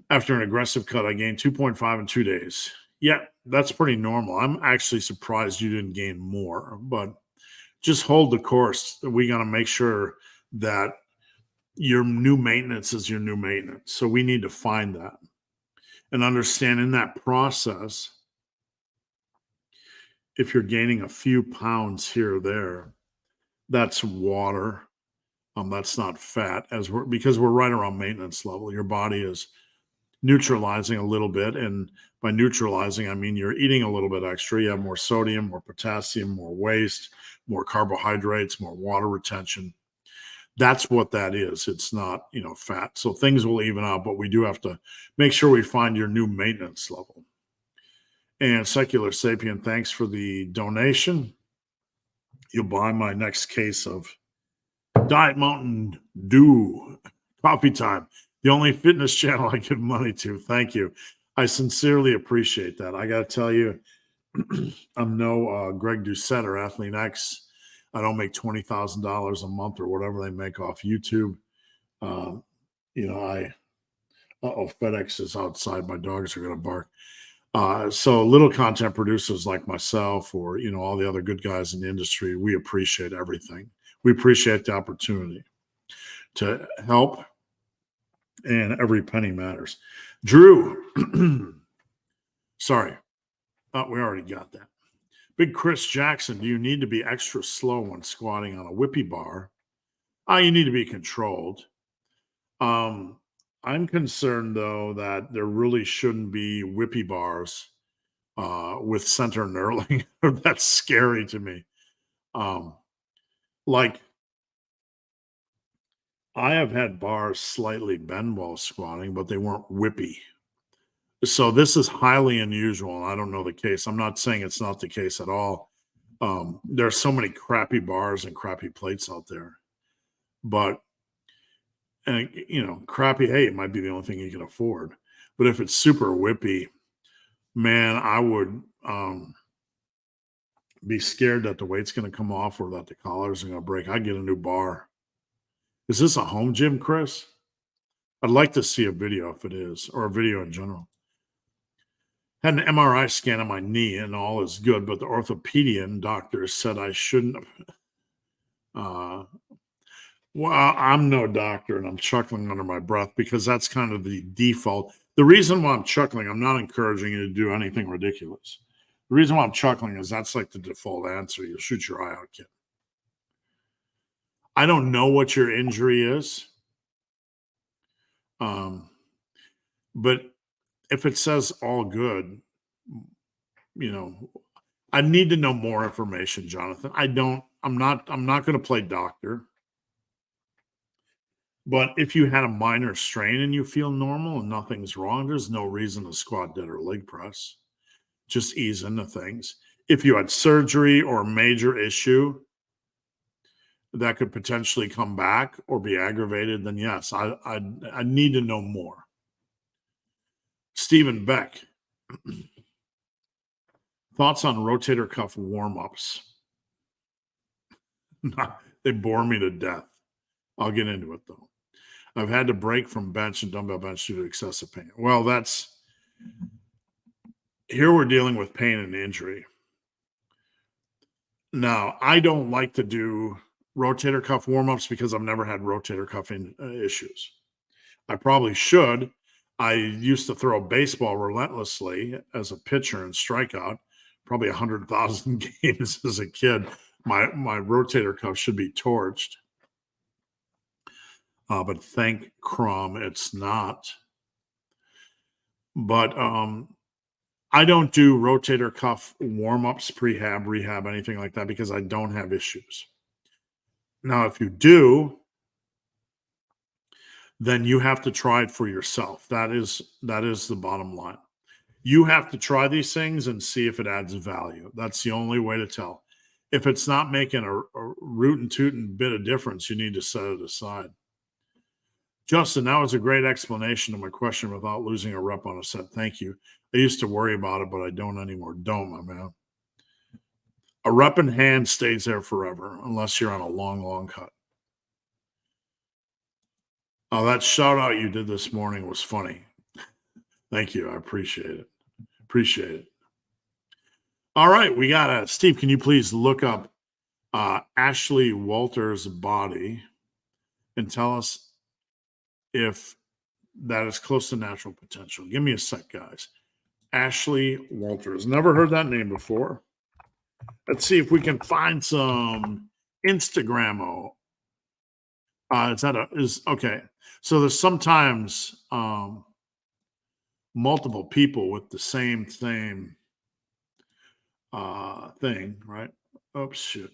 After an aggressive cut, I gained 2.5 in 2 days. Yeah, that's pretty normal. I'm actually surprised you didn't gain more, but just hold the course. We got to make sure that your new maintenance is your new maintenance. So we need to find that and understand in that process, if you're gaining a few pounds here or there, that's water. That's not fat, because we're right around maintenance level. Your body is neutralizing a little bit, and by neutralizing, I mean you're eating a little bit extra. You have more sodium, more potassium, more waste, more carbohydrates, more water retention. That's what that is. It's not, fat. So things will even out, but we do have to make sure we find your new maintenance level. And Secular Sapien, thanks for the donation. You'll buy my next case of Diet Mountain Dew. Coffee time. The only fitness channel I give money to. Thank you. I sincerely appreciate that. I got to tell you, I'm no Greg Doucette or Athlete X. I don't make $20,000 a month or whatever they make off YouTube. FedEx is outside. My dogs are going to bark. So little content producers like myself or, all the other good guys in the industry, we appreciate everything. We appreciate the opportunity to help, and every penny matters. Drew, sorry. We already got that. Big Chris Jackson, do you need to be extra slow when squatting on a whippy bar? You need to be controlled. I'm concerned, though, that there really shouldn't be whippy bars with center knurling. That's scary to me. Like, I have had bars slightly bend while squatting, but they weren't whippy. So this is highly unusual, and I don't know the case. I'm not saying it's not the case at all. There's so many crappy bars and crappy plates out there. But, crappy, hey, it might be the only thing you can afford. But if it's super whippy, man, I would be scared that the weight's going to come off or that the collars are going to break. I'd get a new bar. Is this a home gym, Chris? I'd like to see a video if it is, or a video in general. Had an MRI scan on my knee and all is good, but the orthopedian doctor said I shouldn't. Well, I'm no doctor, and I'm chuckling under my breath because that's kind of the default. The reason why I'm chuckling, I'm not encouraging you to do anything ridiculous. The reason why I'm chuckling is that's like the default answer. You'll shoot your eye out, kid. I don't know what your injury is. But if it says all good, I need to know more information, Jonathan. I'm not going to play doctor. But if you had a minor strain and you feel normal and nothing's wrong, there's no reason to squat, dead, or leg press. Just ease into things. If you had surgery or a major issue that could potentially come back or be aggravated, then yes, I need to know more. Stephen Beck, thoughts on rotator cuff warm-ups? They bore me to death. I'll get into it, though. I've had to break from bench and dumbbell bench due to excessive pain. Well, here we're dealing with pain and injury. Now, I don't like to do rotator cuff warm-ups because I've never had rotator cuff issues. I probably should. I used to throw a baseball relentlessly as a pitcher and strike out, probably 100,000 games as a kid. My rotator cuff should be torched. But thank Crum, it's not. But I don't do rotator cuff warm-ups, prehab, rehab, anything like that because I don't have issues. Now, if you do, then you have to try it for yourself. That is the bottom line. You have to try these things and see if it adds value. That's the only way to tell. If it's not making a rootin' tootin' bit of difference, you need to set it aside. Justin, that was a great explanation of my question without losing a rep on a set. Thank you. I used to worry about it, but I don't anymore. Don't, my man. A rep in hand stays there forever unless you're on a long, long cut. Oh, that shout out you did this morning was funny. Thank you. I appreciate it. Appreciate it. All right. We got Steve, can you please look up Ashley Walters' body and tell us if that is close to natural potential? Give me a sec, guys. Ashley Walters. Never heard that name before. Let's see if we can find some Instagram. Okay. So there's sometimes multiple people with the same thing, right? Oops, shit.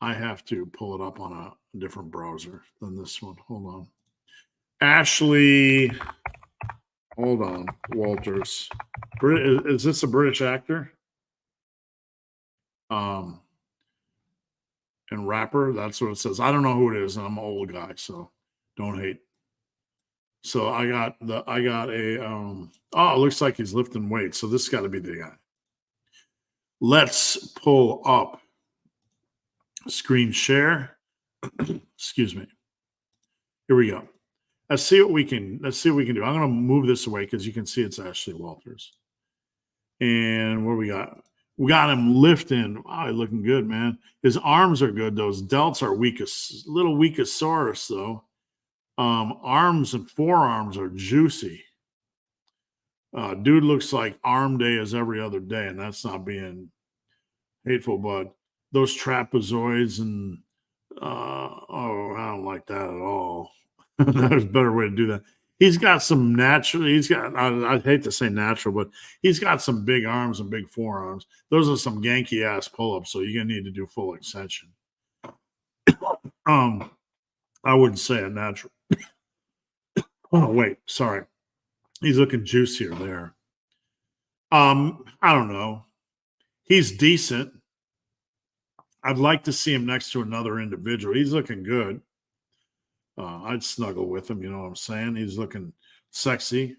I have to pull it up on a different browser than this one. Hold on. Ashley, hold on, Walters. Is this a British actor? And American rapper. That's what it says. I don't know who it is, and I'm an old guy, so don't hate. So I got a oh, it looks like he's lifting weights. So this has got to be the guy. Let's pull up screen share. Excuse me. Here we go. Let's see what we can do. I'm going to move this away because you can see it's Ashley Walters. And what we got? We got him lifting. Wow, he's looking good, man. His arms are good. Those delts are weakest, little weakosaurus though. Arms and forearms are juicy. Dude looks like arm day is every other day, and that's not being hateful, but those trapezoids and oh, I don't like that at all. There's a better way to do that. He's got some natural, I hate to say natural, but he's got some big arms and big forearms. Those are some Yankee ass pull-ups, so you're gonna need to do full extension. I wouldn't say a natural. Oh, wait, sorry. He's looking juicier there. I don't know. He's decent. I'd like to see him next to another individual. He's looking good. I'd snuggle with him, you know what I'm saying? He's looking sexy.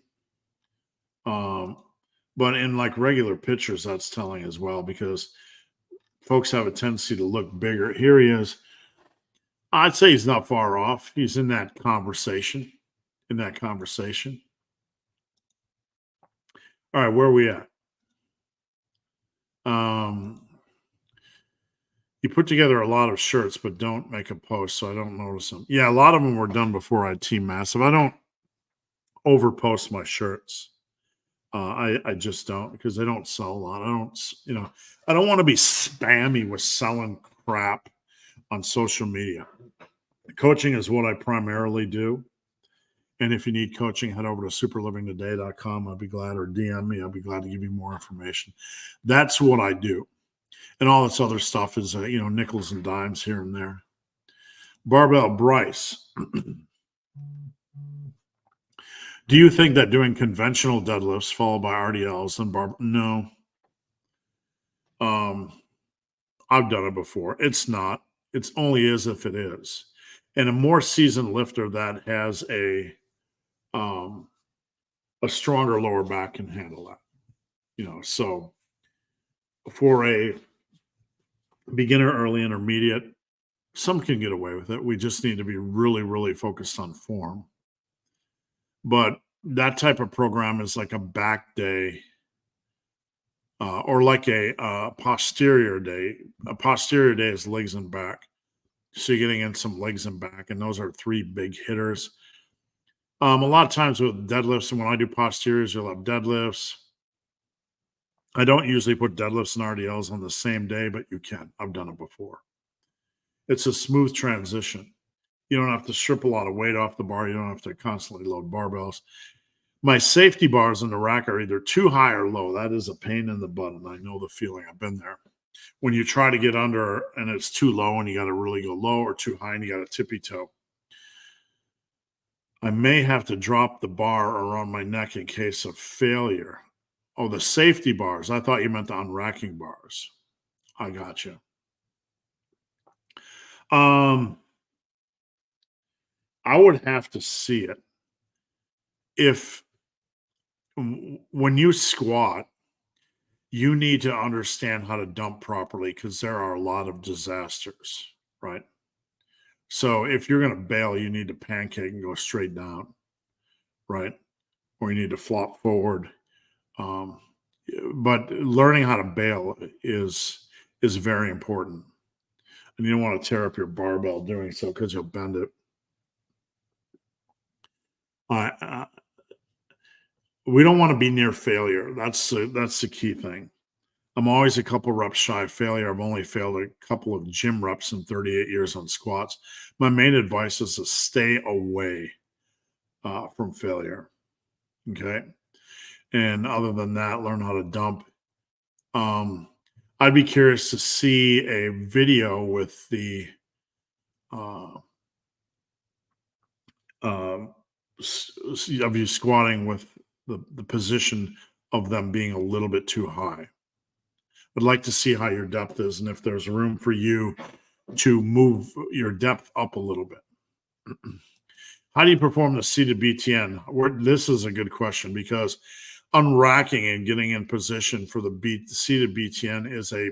But in like regular pictures, that's telling as well, because folks have a tendency to look bigger. Here he is. I'd say he's not far off. He's in that conversation. All right, where are we at? You put together a lot of shirts, but don't make a post, so I don't notice them. Yeah, a lot of them were done before I had Team Massive. I don't overpost my shirts. I just don't, because they don't sell a lot. I don't want to be spammy with selling crap on social media. Coaching is what I primarily do. And if you need coaching, head over to superlivingtoday.com. I'll be glad, or DM me. I'll be glad to give you more information. That's what I do. And all this other stuff is, nickels and dimes here and there. Barbell Bryce. Do you think that doing conventional deadlifts followed by RDLs and No. I've done it before. It's not. It's only is if it is. And a more seasoned lifter that has a stronger lower back can handle that. So for a beginner, early, intermediate, some can get away with it. We just need to be really, really focused on form. But that type of program is like a back day or like a posterior day. A posterior day is legs and back. So you're getting in some legs and back, and those are three big hitters. A lot of times with deadlifts, and when I do posteriors, you'll have deadlifts. I don't usually put deadlifts and RDLs on the same day, but you can. I've done it before. It's a smooth transition. You don't have to strip a lot of weight off the bar. You don't have to constantly load barbells. My safety bars in the rack are either too high or low. That is a pain in the butt, and I know the feeling. I've been there. When you try to get under and it's too low and you got to really go low, or too high and you got to tippy toe. I may have to drop the bar around my neck in case of failure. Oh, the safety bars. I thought you meant the unracking bars. I got you. I would have to see it. If when you squat, you need to understand how to dump properly, because there are a lot of disasters, right? So if you're going to bail, you need to pancake and go straight down, right? Or you need to flop forward. But learning how to bail is very important. And you don't want to tear up your barbell doing so, because you'll bend it. We don't want to be near failure. That's the key thing. I'm always a couple reps shy of failure. I've only failed a couple of gym reps in 38 years on squats. My main advice is to stay away from failure. Okay. And other than that, learn how to dump. I'd be curious to see a video with the of you squatting with the position of them being a little bit too high. I'd like to see how your depth is, and if there's room for you to move your depth up a little bit. How do you perform the seated BTN? This is a good question because unracking and getting in position for the seated BTN is a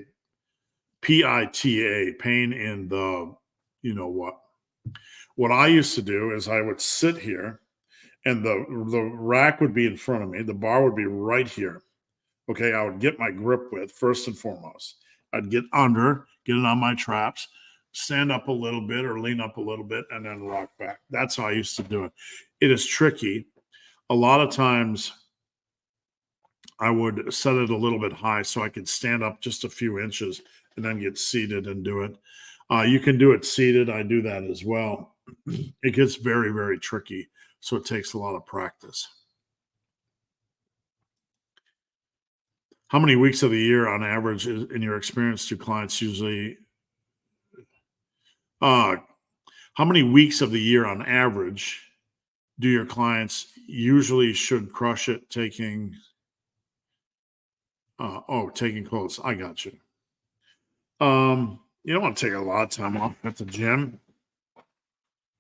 PITA, pain in the, you know what. What I used to do is I would sit here and the rack would be in front of me. The bar would be right here. Okay, I would get my grip width first and foremost. I'd get under, get it on my traps, stand up a little bit or lean up a little bit, and then rock back. That's how I used to do it. It is tricky. A lot of times I would set it a little bit high so I could stand up just a few inches and then get seated and do it. You can do it seated. I do that as well. It gets very, very tricky, so it takes a lot of practice. How many weeks of the year on average, in your experience, do clients usually how many weeks of the year on average do your clients usually should crush it taking taking clothes? I got you. You don't want to take a lot of time off at the gym.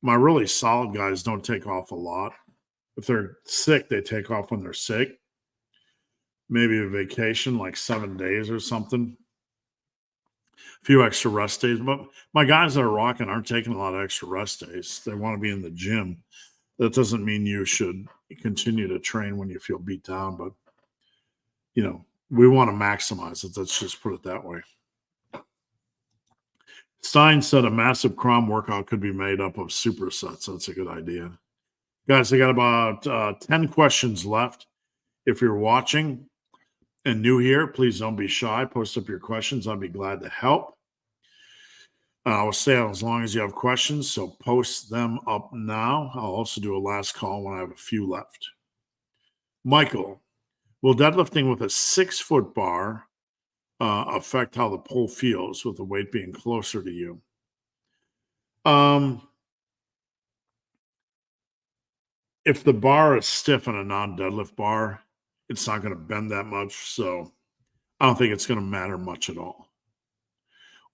My really solid guys don't take off a lot. If they're sick, they take off when they're sick. Maybe a vacation, like 7 days or something. A few extra rest days. But my guys that are rocking aren't taking a lot of extra rest days. They want to be in the gym. That doesn't mean you should continue to train when you feel beat down, but we want to maximize it. Let's just put it that way. Stein said a massive crom workout could be made up of supersets. That's a good idea. Guys, I got about 10 questions left. If you're watching and new here, please don't be shy. Post up your questions. I'll be glad to help. I will stay on as long as you have questions, so post them up now. I'll also do a last call when I have a few left. Michael, will deadlifting with a 6-foot bar affect how the pull feels with the weight being closer to you? If the bar is stiff on a non-deadlift bar, it's not going to bend that much, so I don't think it's going to matter much at all.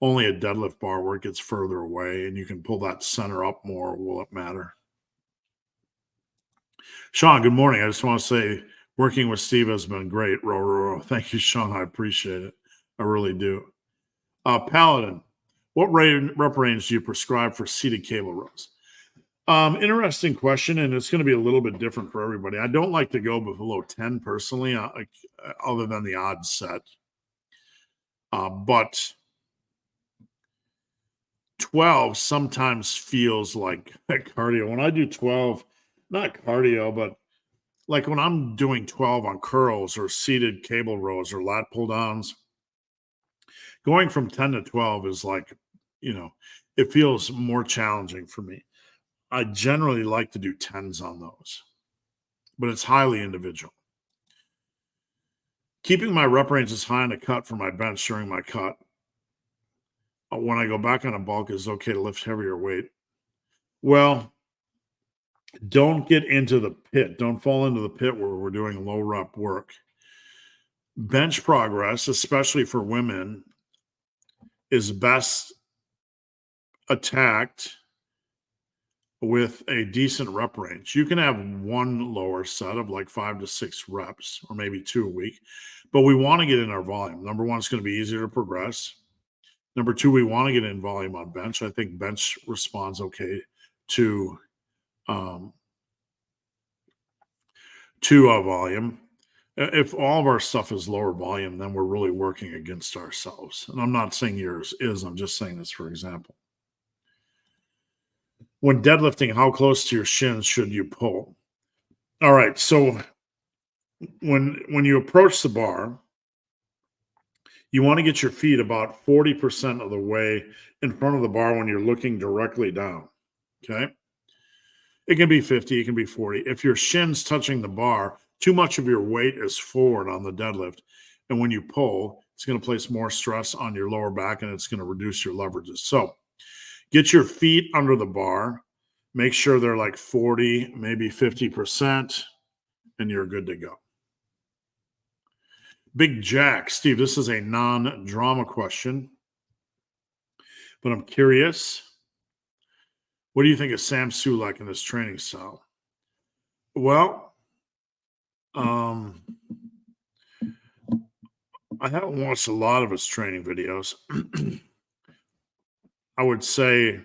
Only a deadlift bar where it gets further away and you can pull that center up more will it matter. Sean, good morning. I just want to say working with Steve has been great. Thank you, Sean. I appreciate it. I really do. Paladin, what rep range do you prescribe for seated cable rows? Interesting question, and it's going to be a little bit different for everybody. I don't like to go below 10 personally, other than the odd set. But 12 sometimes feels like cardio. When I do 12, not cardio, but like when I'm doing 12 on curls or seated cable rows or lat pull downs, going from 10 to 12 is like, it feels more challenging for me. I generally like to do 10s on those, but it's highly individual. Keeping my rep ranges high in a cut for my bench during my cut. When I go back on a bulk, is okay to lift heavier weight. Well, don't get into the pit. Don't fall into the pit where we're doing low rep work. Bench progress, especially for women, is best attacked with a decent rep range. You can have one lower set of like 5 to 6 reps or maybe 2 a week, but we want to get in our volume. Number one, it's going to be easier to progress. Number two, we want to get in volume on bench. I think bench responds okay to volume. If all of our stuff is lower volume, then we're really working against ourselves. And I'm not saying yours is. I'm just saying this for example. When deadlifting, how close to your shins should you pull? All right. So when you approach the bar, you want to get your feet about 40% of the way in front of the bar when you're looking directly down. Okay. It can be 50, it can be 40. If your shin's touching the bar, too much of your weight is forward on the deadlift. And when you pull, it's going to place more stress on your lower back and it's going to reduce your leverages. So get your feet under the bar. Make sure they're like 40, maybe 50%, and you're good to go. Big Jack, Steve, this is a non-drama question. But I'm curious. What do you think of Sam Sulek and his training style? Well, I haven't watched a lot of his training videos. I would say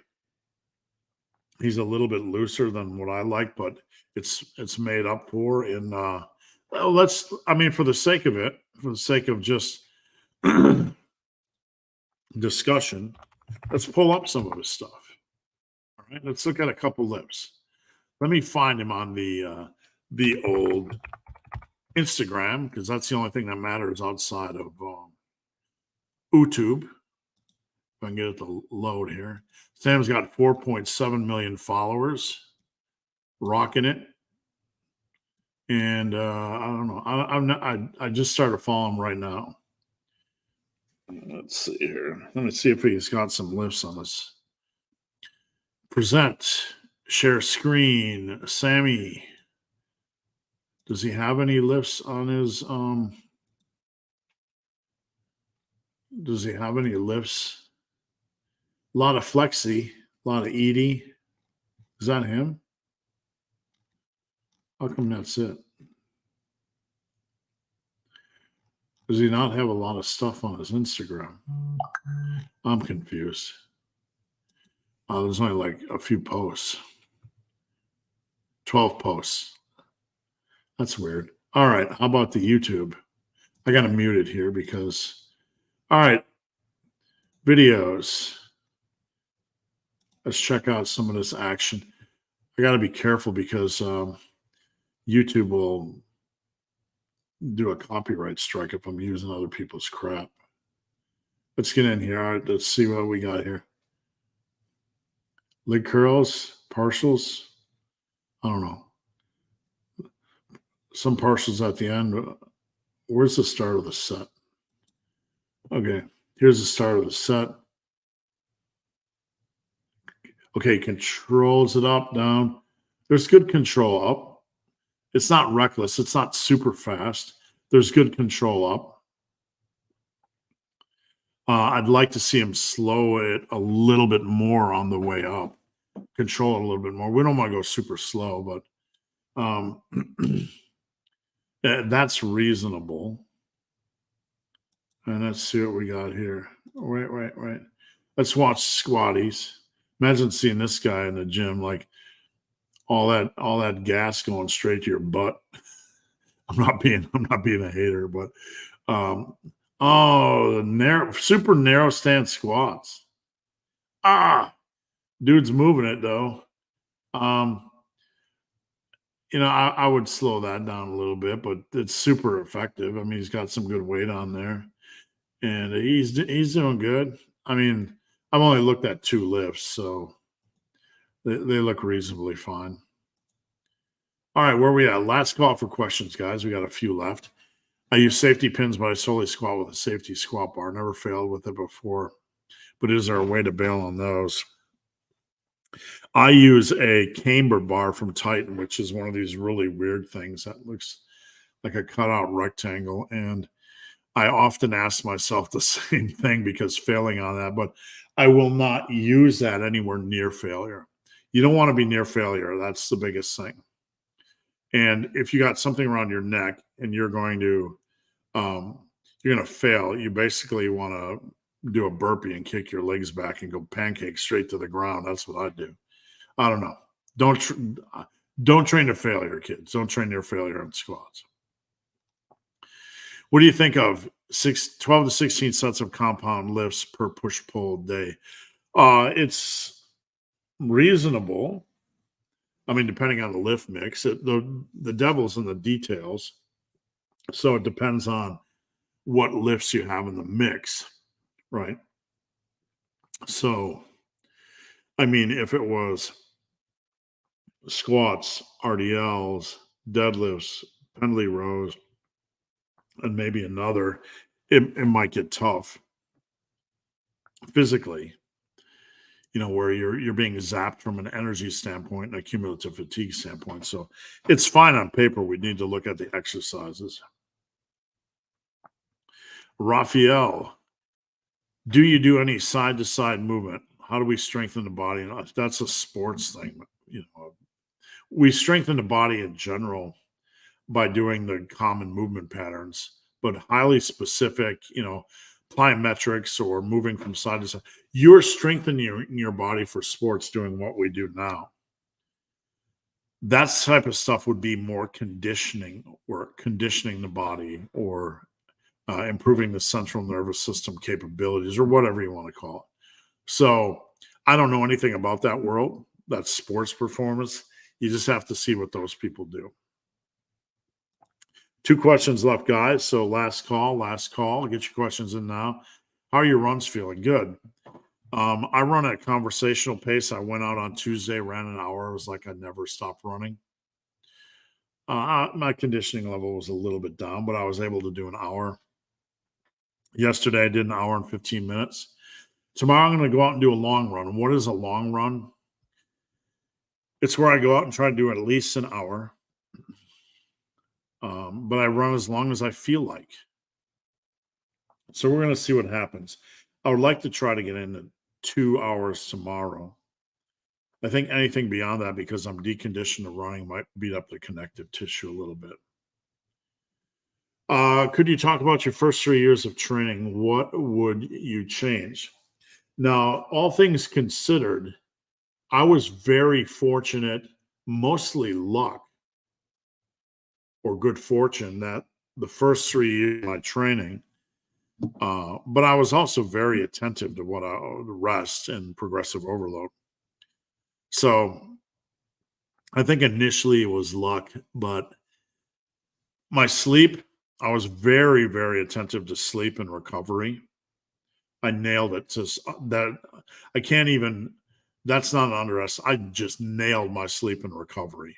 he's a little bit looser than what I like, but it's made up for in well, for the sake of it, for the sake of just discussion, let's pull up some of his stuff. All right, let's look at a couple lips. Let me find him on the old Instagram, because that's the only thing that matters outside of YouTube. If I can get it to load here. Sam's got 4.7 million followers, rocking it. And I don't know. I just started following him right now. Let's see here. Let me see if he's got some lifts on this. Present, share screen, Sammy. Does he have any lifts on his does he have any lifts? A lot of flexi, a lot of Edie. Is that him? How come that's it? Does he not have a lot of stuff on his Instagram? I'm confused. There's only like a few posts. 12 posts. That's weird. All right. How about the YouTube? I got to mute it here because, all right. Videos. Let's check out some of this action. I got to be careful because YouTube will do a copyright strike if I'm using other people's crap. Let's get in here. All right, let's see what we got here. Leg curls, partials. I don't know. Some partials at the end. Where's the start of the set? Okay, here's the start of the set. Okay, controls it up, down. There's good control up. It's not reckless. It's not super fast. There's good control up. I'd like to see him slow it a little bit more on the way up. Control it a little bit more. We don't want to go super slow, but that's reasonable. And let's see what we got here. Wait. Let's watch squatties. Imagine seeing this guy in the gym, like all that gas going straight to your butt. I'm not being a hater, but the super narrow stance squats. Dude's moving it though. I would slow that down a little bit, but it's super effective. I mean, he's got some good weight on there, and he's doing good. I mean, I've only looked at 2 lifts, so they look reasonably fine. All right, where are we at? Last call for questions, guys. We got a few left. I use safety pins, but I solely squat with a safety squat bar. Never failed with it before, but is there a way to bail on those? I use a camber bar from Titan, which is one of these really weird things that looks like a cutout rectangle. And I often ask myself the same thing because failing on that, but I will not use that anywhere near failure. You don't want to be near failure. That's the biggest thing. And if you got something around your neck and you're going to fail, you basically want to do a burpee and kick your legs back and go pancake straight to the ground. That's what I do. I don't know. Don't train to failure, kids. Don't train your failure on squats. What do you think of 12 to 16 sets of compound lifts per push-pull day? It's reasonable. I mean, depending on the lift mix, the devil's in the details. So it depends on what lifts you have in the mix, right? So, I mean, if it was squats, RDLs, deadlifts, pendlay rows, and maybe another, it might get tough physically, where you're being zapped from an energy standpoint and a cumulative fatigue standpoint. So it's fine on paper. We need to look at the exercises. Raphael, do you do any side-to-side movement? how do we strengthen the body? And that's a sports thing. We strengthen the body in general by doing the common movement patterns, but highly specific, plyometrics or moving from side to side. You're strengthening your body for sports doing what we do now. That type of stuff would be more conditioning work, conditioning the body, or improving the central nervous system capabilities, or whatever you want to call it. So I don't know anything about that world. That's sports performance. You just have to see what those people do. 2 questions left, guys. So last call. Get your questions in now. How are your runs feeling? Good. I run at a conversational pace. I went out on Tuesday, ran an hour. It was like I never stopped running. My conditioning level was a little bit down, but I was able to do an hour. Yesterday, I did an hour and 15 minutes. Tomorrow, I'm going to go out and do a long run. And what is a long run? It's where I go out and try to do at least an hour. But I run as long as I feel like. So we're going to see what happens. I would like to try to get into 2 hours tomorrow. I think anything beyond that, because I'm deconditioned to running, might beat up the connective tissue a little bit. Could you talk about your first 3 years of training? What would you change? Now, all things considered, I was very fortunate, mostly luck or good fortune, that the first 3 years of my training, but I was also very attentive to the rest and progressive overload. So I think initially it was luck, but my sleep, I was very, very attentive to sleep and recovery. I nailed it. I can't even, that's not an underestimate. I just nailed my sleep and recovery.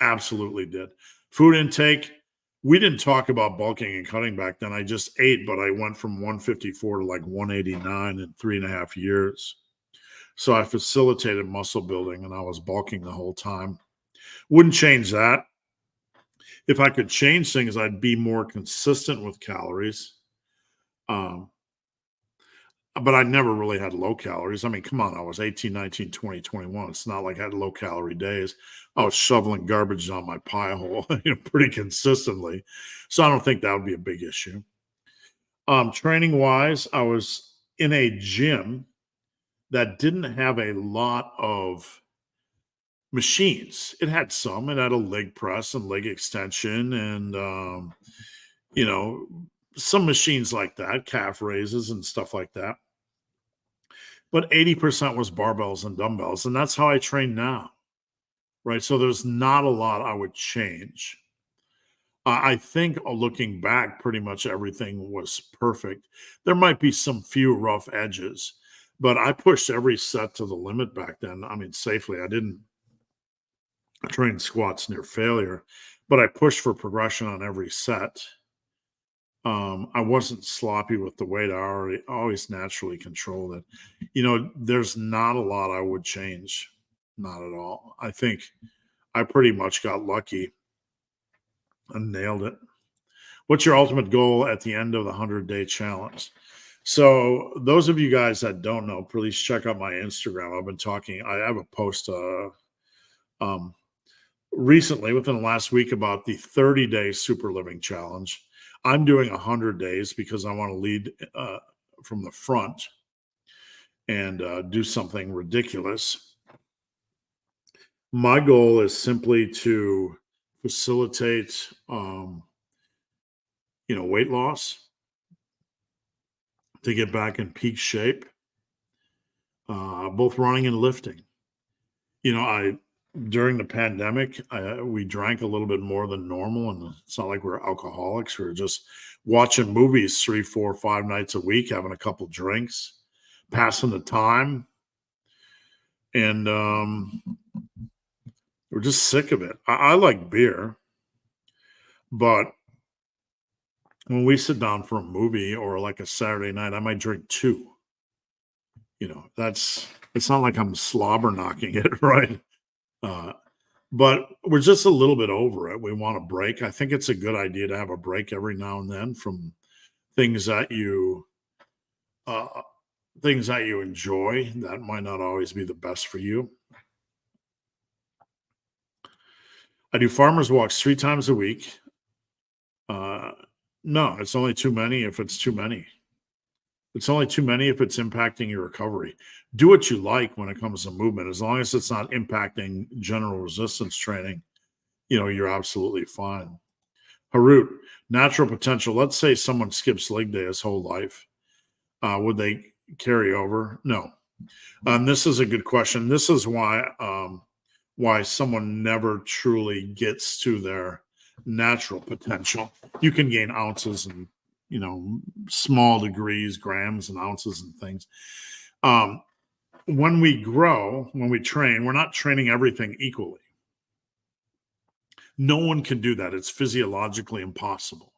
Absolutely did. Food intake, we didn't talk about bulking and cutting back then. I just ate, but I went from 154 to like 189 in 3.5 years. So I facilitated muscle building and I was bulking the whole time. Wouldn't change that. If I could change things, I'd be more consistent with calories. But I never really had low calories. I mean, come on, I was 18, 19, 20, 21. It's not like I had low calorie days. I was shoveling garbage down my pie hole, pretty consistently. So I don't think that would be a big issue. Training wise, I was in a gym that didn't have a lot of machines. It had some. It had a leg press and leg extension and, some machines like that, calf raises and stuff like that. But 80% was barbells and dumbbells. And that's how I train now, right? So there's not a lot I would change. I think looking back, pretty much everything was perfect. There might be some few rough edges, but I pushed every set to the limit back then. I mean, safely. I didn't train squats near failure, but I pushed for progression on every set. I wasn't sloppy with the weight. I always naturally controlled it. There's not a lot I would change. Not at all. I think I pretty much got lucky and nailed it. What's your ultimate goal at the end of the 100-day challenge? So those of you guys that don't know, please check out my Instagram. I've been talking. I have a post recently within the last week about the 30-day super living challenge. I'm doing 100 days because I want to lead from the front and do something ridiculous. My goal is simply to facilitate, weight loss, to get back in peak shape, both running and lifting. During the pandemic, we drank a little bit more than normal, and it's not like we're alcoholics. We're just watching movies 3, 4, 5 nights a week, having a couple drinks, passing the time, and we're just sick of it. I like beer, but when we sit down for a movie or like a Saturday night, I might drink 2. It's not like I'm slobber knocking it, right? But we're just a little bit over it. We want a break. I think it's a good idea to have a break every now and then from things that you things that you enjoy that might not always be the best for you. I do farmers walks 3 times a week. No, it's only too many if it's too many. It's only too many if it's impacting your recovery. Do what you like when it comes to movement, as long as it's not impacting general resistance training. You're absolutely fine. Harut, natural potential. Let's say someone skips leg day his whole life. Would they carry over? No. And this is a good question. This is why someone never truly gets to their natural potential. You can gain ounces and small degrees, grams and ounces and things. When we grow, when we train, we're not training everything equally. No one can do that. It's physiologically impossible.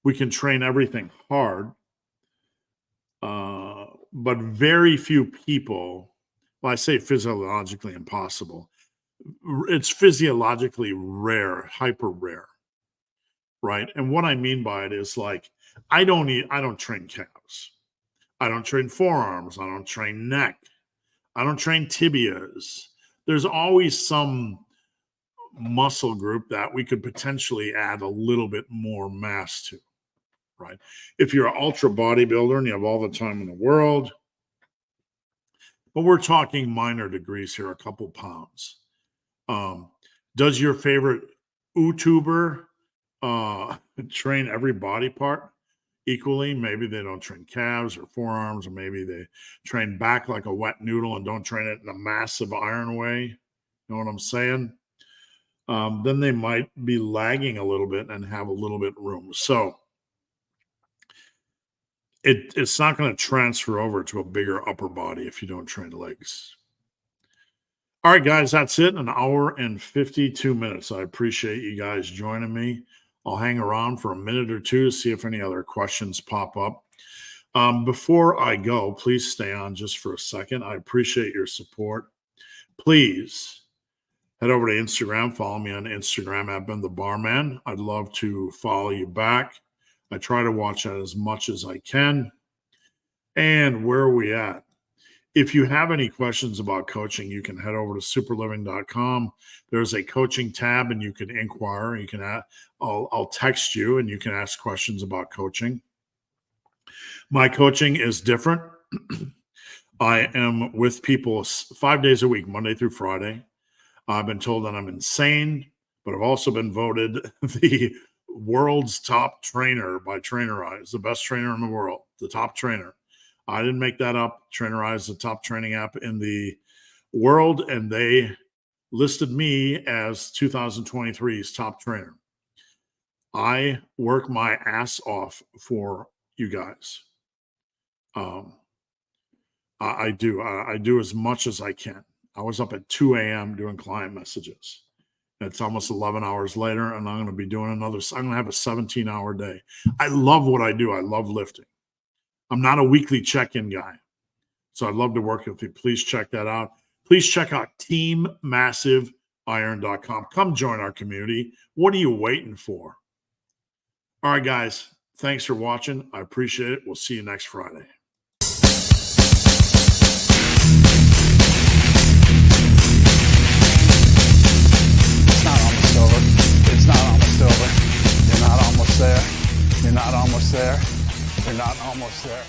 We can train everything hard, but very few people, well, I say physiologically impossible. It's physiologically rare, hyper rare, right? And what I mean by it is, like, I don't train calves. I don't train forearms. I don't train neck. I don't train tibias. There's always some muscle group that we could potentially add a little bit more mass to, right? If you're an ultra bodybuilder and you have all the time in the world, but we're talking minor degrees here, a couple pounds. Does your favorite YouTuber train every body part equally? Maybe they don't train calves or forearms, or maybe they train back like a wet noodle and don't train it in a massive iron way. You know what I'm saying? Then they might be lagging a little bit and have a little bit room. So it's not going to transfer over to a bigger upper body if you don't train legs. All right, guys, that's it. 1 hour and 52 minutes. I appreciate you guys joining me. I'll hang around for a minute or two to see if any other questions pop up. Before I go, please stay on just for a second. I appreciate your support. Please head over to Instagram. Follow me on Instagram at Ben the Barman. I'd love to follow you back. I try to watch that as much as I can. And where are we at? If you have any questions about coaching, you can head over to superliving.com. There's a coaching tab and you can inquire. You can I'll text you and you can ask questions about coaching. My coaching is different. I am with people 5 days a week, Monday through Friday. I've been told that I'm insane, but I've also been voted the world's top trainer by Trainerize, the best trainer in the world, the top trainer. I didn't make that up. Trainerize is the top training app in the world, and they listed me as 2023's top trainer. I work my ass off for you guys. I do as much as I can. I was up at 2 a.m. doing client messages. It's almost 11 hours later, and I'm going to be doing I'm going to have a 17-hour day. I love what I do. I love lifting. I'm not a weekly check-in guy, so I'd love to work with you. Please check that out. Please check out teammassiveiron.com. Come join our community. What are you waiting for? All right, guys. Thanks for watching. I appreciate it. We'll see you next Friday. It's not almost over. It's not almost over. You're not almost there. You're not almost there. You're not almost there.